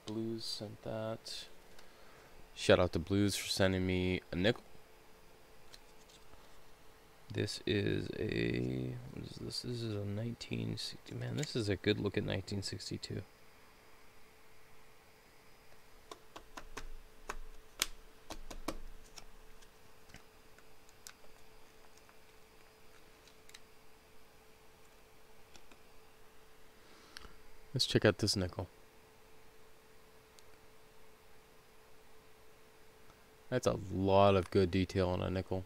Blues sent that. Shout out to Blues for sending me a nickel. This is a, what is this? This is a 1960. Man, this is a good looking 1962. Let's check out this nickel. That's a lot of good detail on a nickel.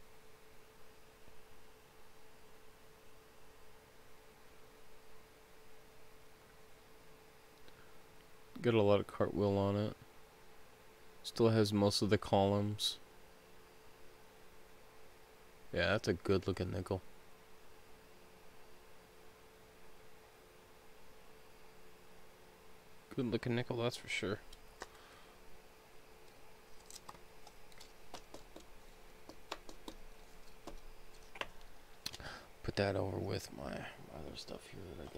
Got a lot of cartwheel on it. Still has most of the columns. Yeah, that's a good looking nickel. Good looking nickel, that's for sure. Put that over with my other stuff here that I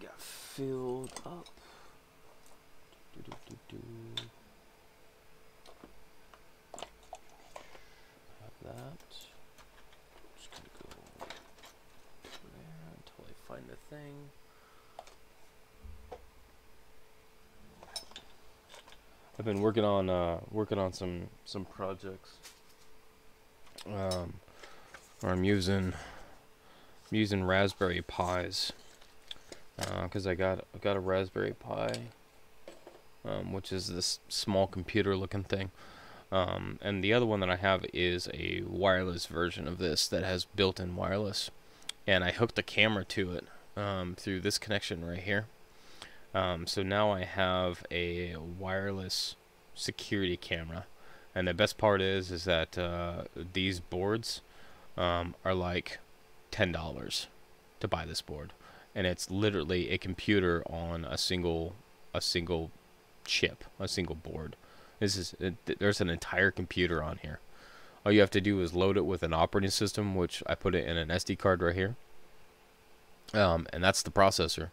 got filled up. Have that. Just gonna go there until I find the thing. I've been working on some projects. Where I'm using Raspberry Pis, because I got a Raspberry Pi, which is this small computer looking thing, and the other one that I have is a wireless version of this that has built-in wireless, and I hooked a camera to it through this connection right here. So now I have a wireless security camera, and the best part is that these boards are like $10 to buy this board, and it's literally a computer on a single chip, a single board. There's an entire computer on here. All you have to do is load it with an operating system, which I put it in an SD card right here, and that's the processor.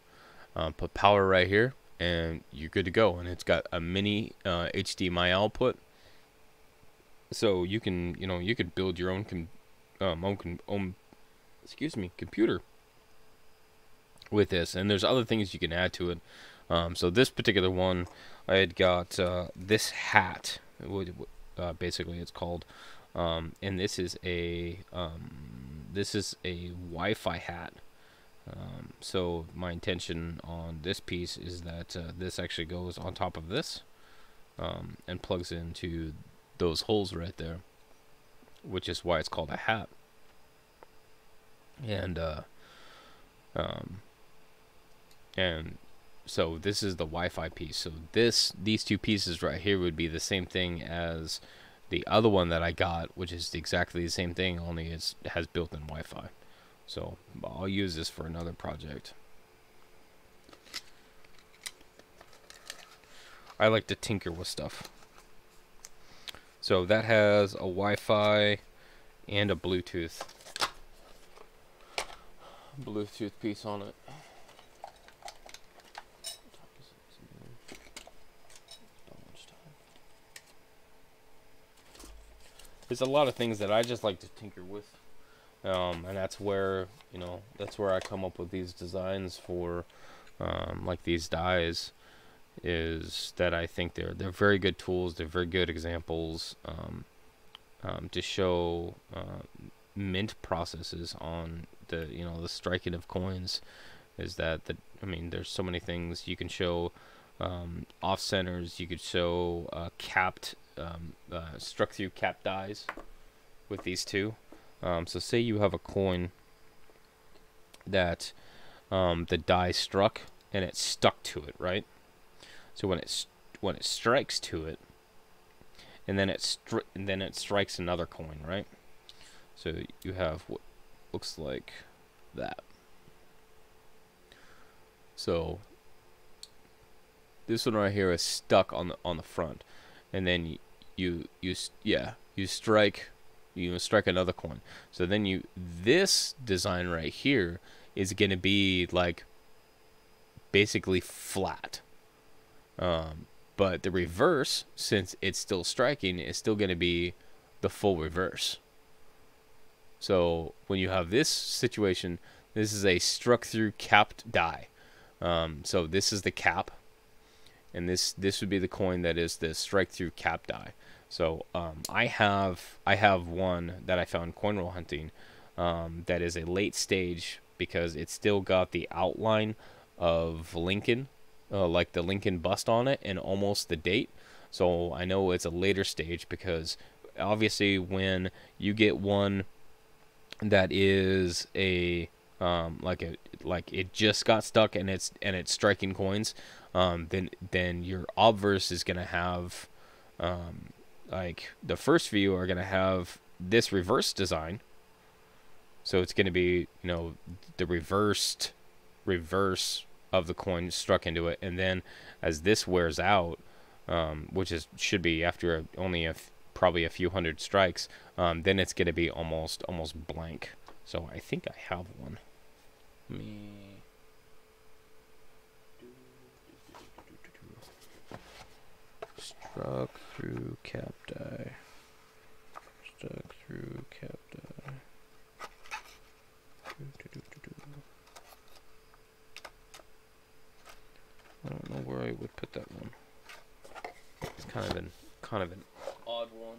Put power right here, and you're good to go. And it's got a mini HDMI output, so you can build your own computer with this. And there's other things you can add to it. So this particular one, I had got this hat. Basically, it's called, and this is a Wi-Fi hat. So my intention on this piece is that this actually goes on top of this, and plugs into those holes right there, which is why it's called a hat. And so this is the Wi-Fi piece. So these two pieces right here would be the same thing as the other one that I got, which is exactly the same thing, only it has built-in Wi-Fi. So I'll use this for another project. I like to tinker with stuff. So that has a Wi-Fi and a Bluetooth piece on it. There's a lot of things that I just like to tinker with. And that's where I come up with these designs for like these dies, is that I think they're very good tools. They're very good examples to show mint processes on the the striking of coins is that there's so many things you can show. Off centers, you could show capped struck through capped dies with these two. So say you have a coin that the die struck and it stuck to it, right? So when it strikes to it, and then it strikes another coin, right? So you have what looks like that. So this one right here is stuck on the front, and then you strike another coin. So then this design right here is going to be like basically flat. But the reverse, since it's still striking, is still going to be the full reverse. So when you have this situation, this is a struck through capped die. So this is the cap, and this would be the coin that is the strike through cap die. So I have one that I found coin roll hunting that is a late stage because it's still got the outline of Lincoln, like the Lincoln bust on it, and almost the date. So I know it's a later stage because obviously when you get one that is a like it just got stuck and it's striking coins, then your obverse is gonna have like the first few are gonna have this reverse design. So it's gonna be the reverse of the coin struck into it, and then as this wears out, which should be after probably a few hundred strikes, then it's gonna be almost blank. So I think I have one. Struck through cap die. Struck through cap die. I don't know where I would put that one. It's kind of an odd one.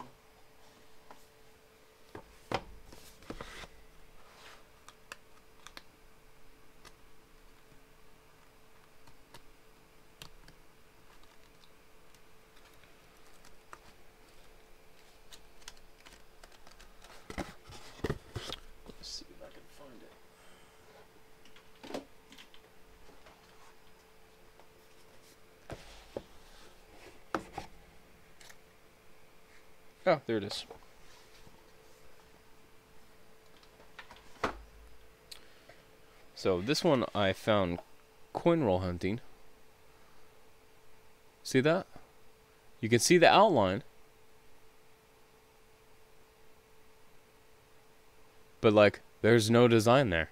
Let's see if I can find it. Oh, there it is. So this one I found coin roll hunting. See that? You can see the outline. But like there's no design there.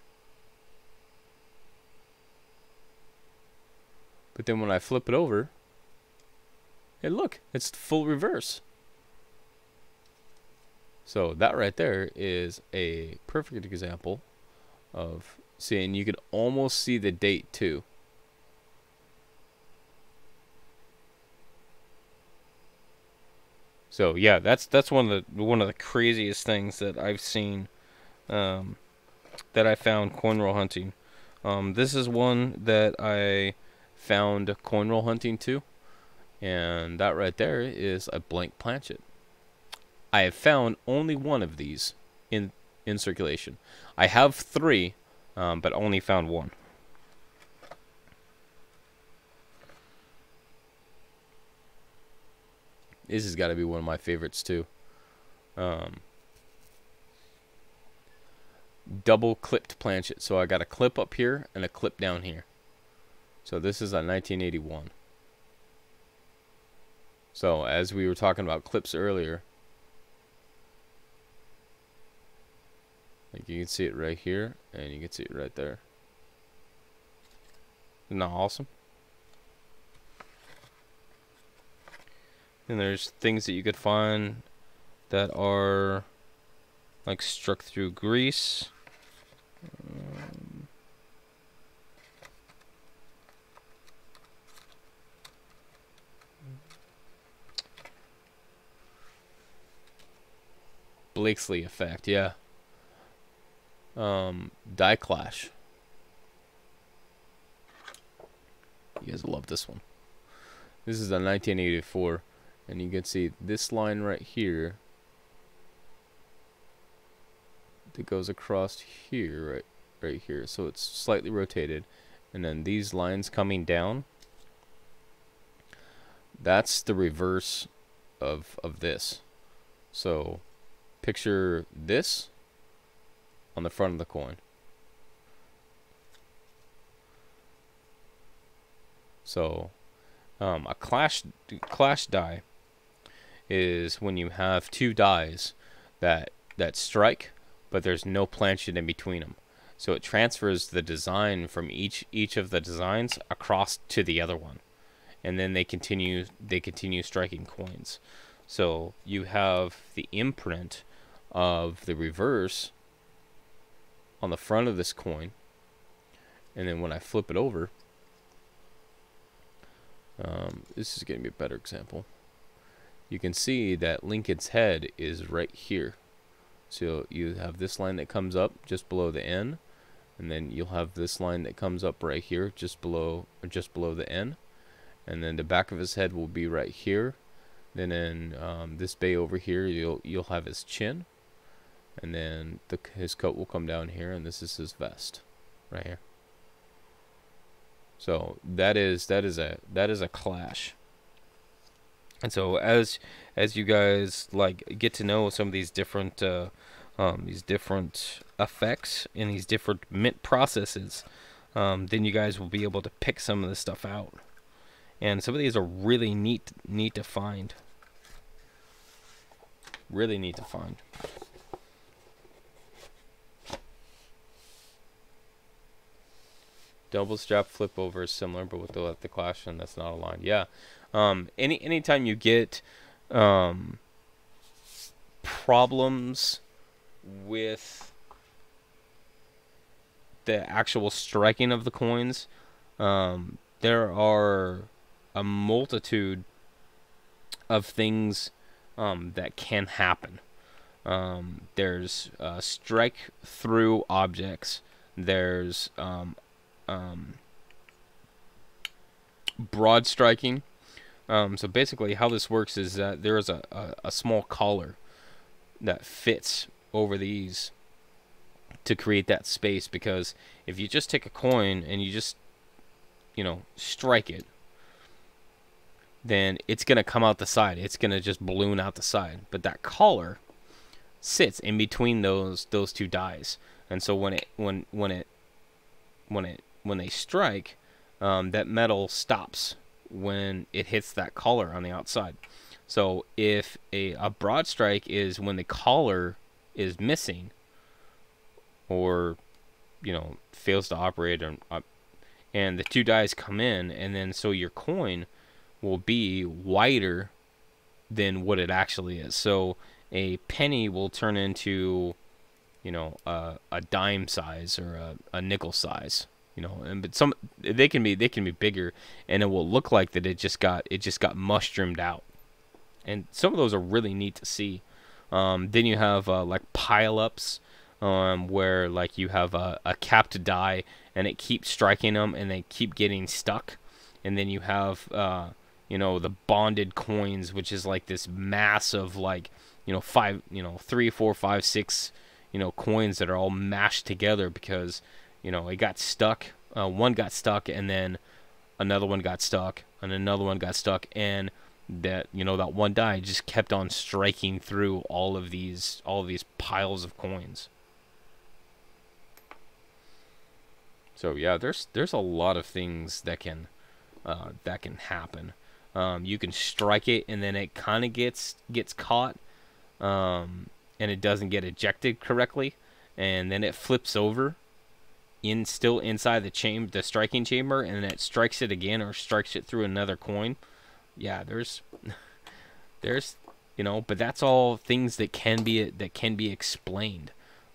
But then when I flip it over, hey look, it's full reverse. So that right there is a perfect example of seeing. You can almost see the date too. So yeah, that's one of the craziest things that I've seen, that I found coin roll hunting. This is one that I found coin roll hunting too, and that right there is a blank planchet. I have found only one of these in circulation. I have 3, but only found one. This has got to be one of my favorites too. Double clipped planchet. So I got a clip up here and a clip down here. So this is a 1981. So as we were talking about clips earlier, like you can see it right here, and you can see it right there. Isn't that awesome? And there's things that you could find that are like struck through grease. Blakesley effect, yeah. Die Clash. You guys love this one. This is a 1984, and you can see this line right here that goes across here, right here. So it's slightly rotated, and then these lines coming down. That's the reverse of this. So picture this on the front of the coin. So a clash die is when you have two dies that strike, but there's no planchette in between them. So it transfers the design from each of the designs across to the other one, and then they continue striking coins. So you have the imprint of the reverse on the front of this coin, and then when I flip it over, this is going to be a better example. You can see that Lincoln's head is right here. So you have this line that comes up just below the N, and then you'll have this line that comes up right here just below the N, and then the back of his head will be right here. Then in this bay over here, you'll have his chin, and then his coat will come down here, and this is his vest right here. So that is a clash. And so as you guys like get to know some of these different effects and these different mint processes, then you guys will be able to pick some of this stuff out. And some of these are really neat to find. Really neat to find. Double strap flip over is similar, but with the clash, and that's not aligned. Yeah. Anytime you get problems with the actual striking of the coins, there are a multitude of things that can happen. There's strike through objects. There's broad striking. So basically how this works is that there is a small collar that fits over these to create that space, because if you just take a coin and you just strike it, then it's going to come out the side. It's going to just balloon out the side. But that collar sits in between those two dies. And so when they strike, that metal stops when it hits that collar on the outside. So if a broad strike is when the collar is missing, or fails to operate, and the two dies come in, and then so your coin will be wider than what it actually is. So a penny will turn into a dime size or a nickel size. But some they can be bigger, and it will look like that it just got mushroomed out. And some of those are really neat to see. Then you have like pile-ups, where like you have a capped die, and it keeps striking them, and they keep getting stuck. And then you have the bonded coins, which is like this mass of like 3, 4, 5, 6 coins that are all mashed together because it got stuck. One got stuck, and then another one got stuck, and another one got stuck, and that that one die just kept on striking through all of these piles of coins. So yeah, there's a lot of things that can happen. You can strike it, and then it kind of gets caught, and it doesn't get ejected correctly, and then it flips over still inside the striking chamber, and it strikes it again, or strikes it through another coin. Yeah, there's but that's all things that can be explained.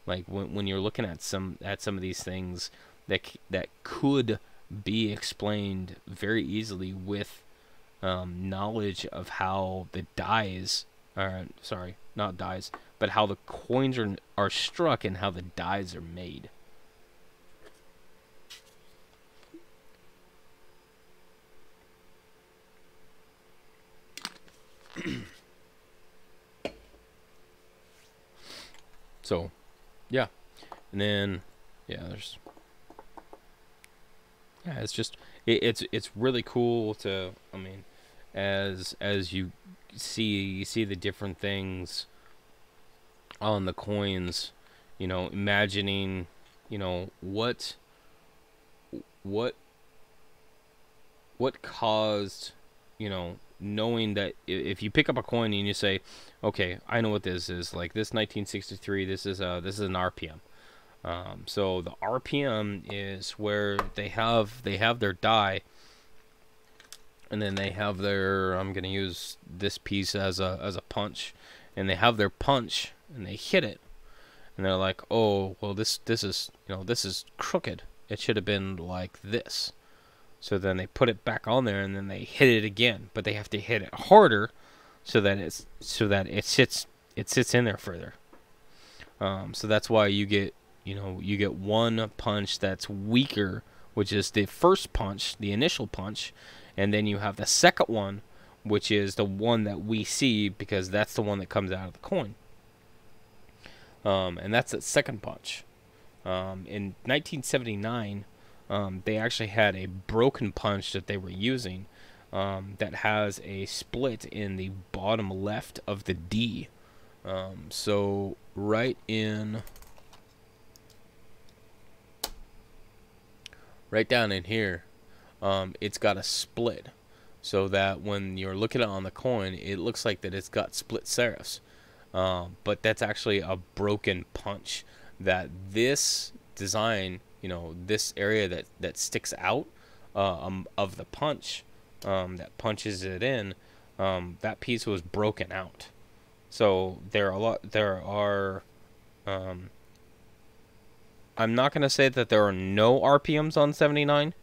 Like when you're looking at some of these things that could be explained very easily with knowledge of how the dies, or sorry, not dies, but how the coins are struck and how the dies are made. So, yeah. And then, yeah, there's, yeah, it's just, it's really cool to, I mean, as you see the different things on the coins, you know, imagining, you know, what caused, you know, knowing that if you pick up a coin and you say, okay, I know what this is, like this 1963, this is an RPM. So the RPM is where they have their die, and then they have their, I'm gonna use this piece as a punch, and they have their punch and they hit it, and they're like, oh well, this is, you know, this is crooked, it should have been like this. So then they put it back on there and then they hit it again, but they have to hit it harder so that it sits in there further. So that's why you get, you know, you get one punch that's weaker, which is the first punch, the initial punch, and then you have the second one, which is the one that we see because that's the one that comes out of the coin. And that's the second punch. In 1979, they actually had a broken punch that they were using, that has a split in the bottom left of the D. So right down in here, it's got a split, so that when you're looking at it on the coin, it looks like that it's got split serifs. But that's actually a broken punch. That this design, you know, this area that sticks out of the punch, that punches it in, that piece was broken out. So there are I'm not going to say that there are no RPMs on 79,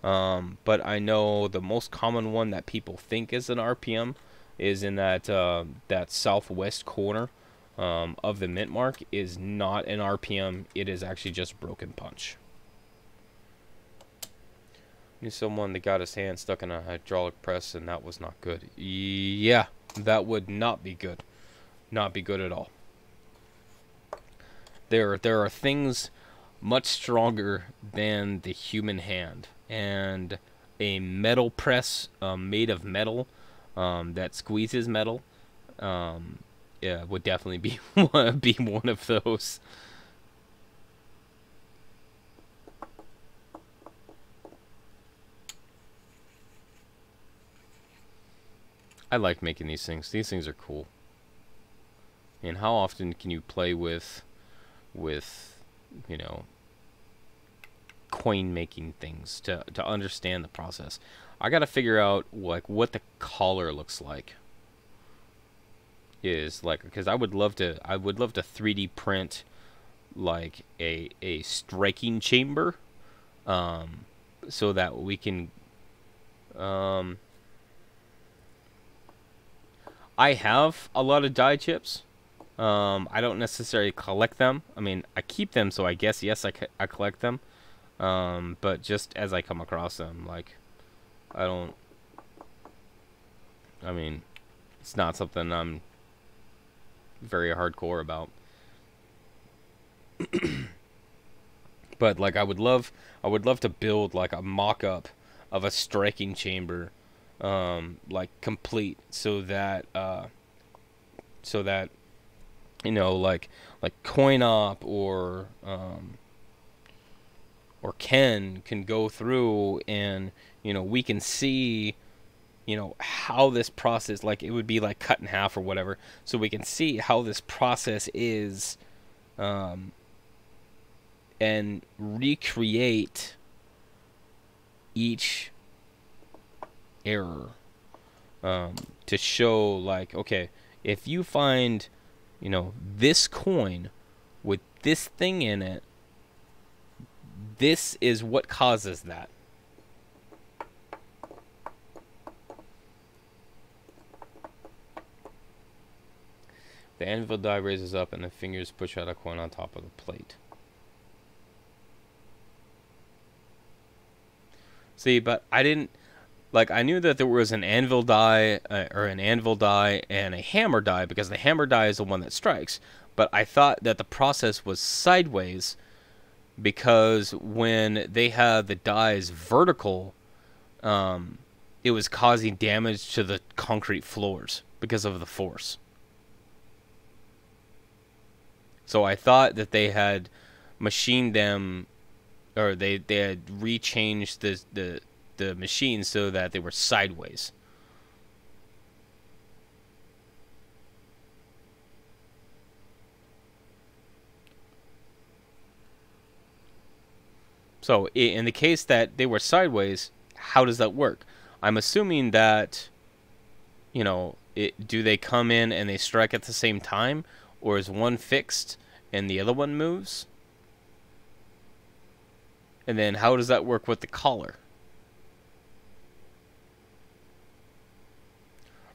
but I know the most common one that people think is an RPM is in that southwest corner of the mint mark is not an RPM. It is actually just broken punch. Knew someone that got his hand stuck in a hydraulic press and that was not good. Yeah, that would not be good. Not be good at all. There are things much stronger than the human hand, and a metal press made of metal that squeezes metal, yeah, would definitely be one of those. I like making these things. These things are cool. And how often can you play with you know, coin making things to understand the process? I gotta figure out like what the collar looks like. Is like, because I would love to 3D print like a striking chamber, so that we can I have a lot of die chips. I don't necessarily collect them. I mean, I keep them, so I guess, yes, I collect them. But just as I come across them, like, I mean, it's not something I'm very hardcore about. But, like, I would love to build, like, a mock-up of a striking chamber, like, complete, so that, you know, like CoinOp or Ken can go through and, you know, we can see, you know, how this process, like, it would be like cut in half or whatever, so we can see how this process is, and recreate each error, to show, like, okay, if you find, you know, this coin with this thing in it, this is what causes that. The anvil die raises up and the fingers push out a coin on top of the plate. See, but I didn't... Like, I knew that there was an anvil die, or an anvil die, and a hammer die, because the hammer die is the one that strikes. But I thought that the process was sideways, because when they had the dies vertical, it was causing damage to the concrete floors because of the force. So I thought that they had machined them, or they had rechanged the machine so that they were sideways. So in the case that they were sideways, how does that work? I'm assuming that, you know, do they come in and they strike at the same time, or is one fixed and the other one moves? And then how does that work with the collar?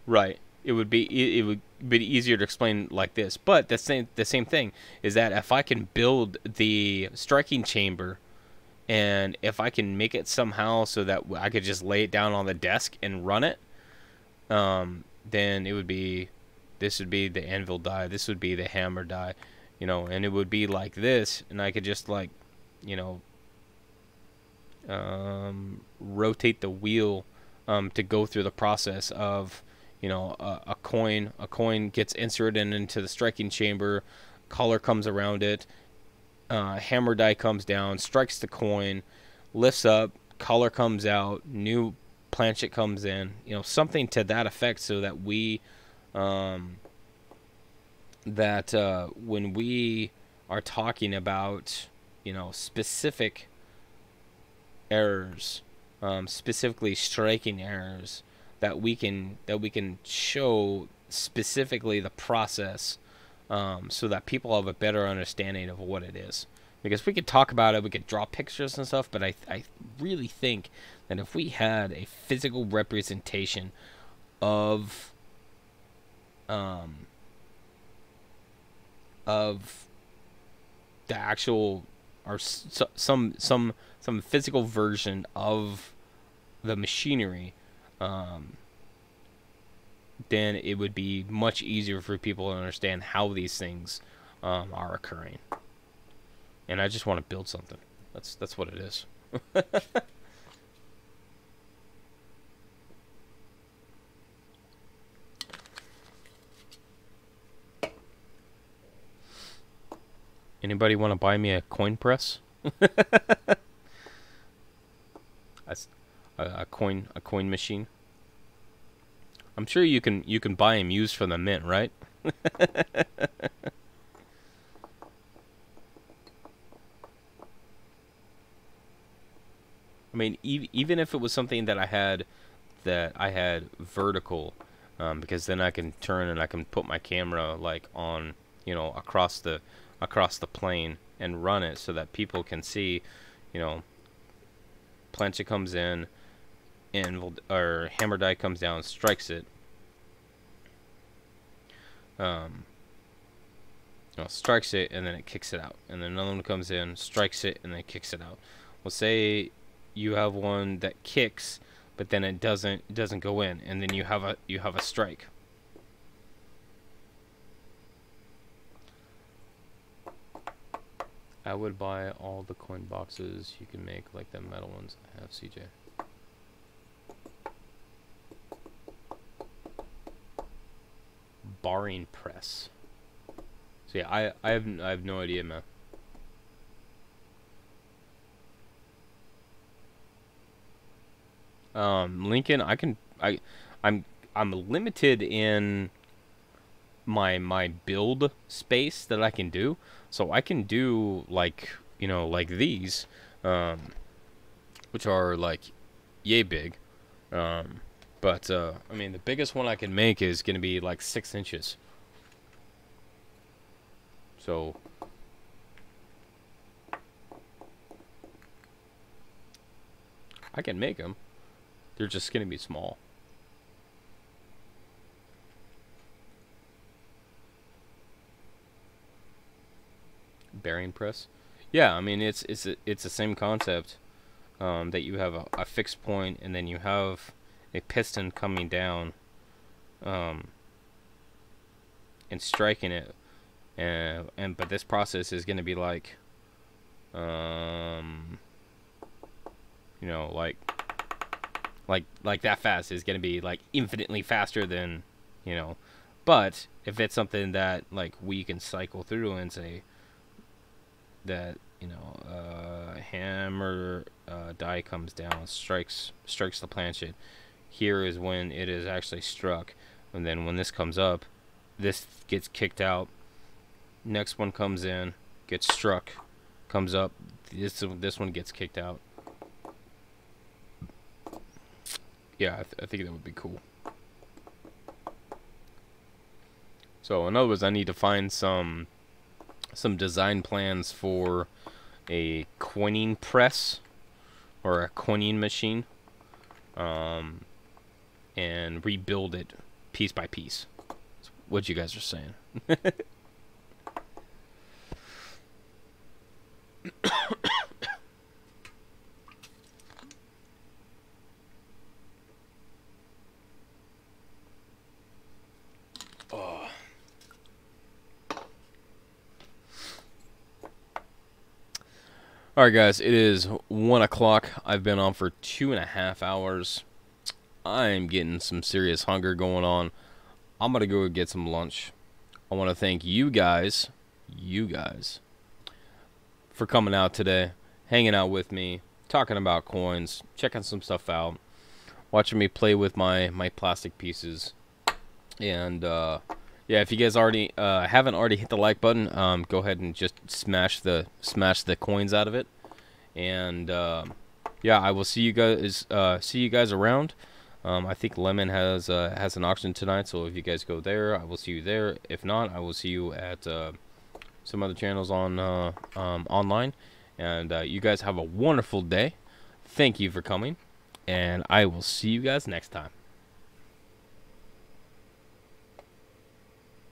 Right. It would be easier to explain like this, but the same thing is that if I can build the striking chamber, and if I can make it somehow so that I could just lay it down on the desk and run it, then it would be, this would be the anvil die, this would be the hammer die, you know, and it would be like this, and I could just, like, you know, rotate the wheel to go through the process of, you know, a coin gets inserted into the striking chamber, collar comes around it, hammer die comes down, strikes the coin, lifts up, collar comes out, new planchet comes in, you know, something to that effect, so that we, when we are talking about, you know, specific errors, specifically striking errors, that we can show specifically the process, so that people have a better understanding of what it is. Because we could talk about it, we could draw pictures and stuff, but I really think that if we had a physical representation of the actual, or some physical version of the machinery, then it would be much easier for people to understand how these things are occurring. And I just want to build something. That's what it is. Anybody want to buy me a coin press? a coin machine. I'm sure you can buy them used from the mint, right? I mean, even if it was something that I had vertical, because then I can turn and I can put my camera like on, you know, across the plane and run it so that people can see, you know, plancha comes in, or hammer die comes down, strikes it. You know, strikes it and then it kicks it out, and then another one comes in, strikes it, and then kicks it out. Well, say you have one that kicks, but then it doesn't go in, and then you have a strike. I would buy all the coin boxes you can make, like the metal ones I have, CJ. Barring press. So yeah, I have no idea, man. Lincoln, I'm limited in my build space that I can do, so I can do, like, you know, like these, which are like yay big, but I mean, the biggest one I can make is gonna be like 6 inches. So I can make them. They're just gonna be small. bearing press. Yeah, I mean it's the same concept. That you have a fixed point, and then you have a piston coming down, and striking it, and but this process is going to be like, you know, like that fast is going to be like infinitely faster than, you know. But if it's something that like we can cycle through and say that, you know, hammer die comes down, strikes the planchet. Here is when it is actually struck, and then when this comes up, this gets kicked out. Next one comes in, gets struck, comes up. This one gets kicked out. Yeah, I think that would be cool. So in other words, I need to find some design plans for a coining press or a coining machine, and rebuild it piece by piece. That's what you guys are saying. Alright guys, it is 1 o'clock. I've been on for 2.5 hours. I'm getting some serious hunger going on. I'm gonna go get some lunch. I want to thank you guys, for coming out today, hanging out with me, talking about coins, checking some stuff out, watching me play with my plastic pieces. And yeah, if you guys already haven't already hit the like button, go ahead and just smash the coins out of it. And yeah, I will see you guys around. I think Lemon has an auction tonight, so if you guys go there, I will see you there. If not, I will see you at some other channels on online. And you guys have a wonderful day. Thank you for coming, and I will see you guys next time.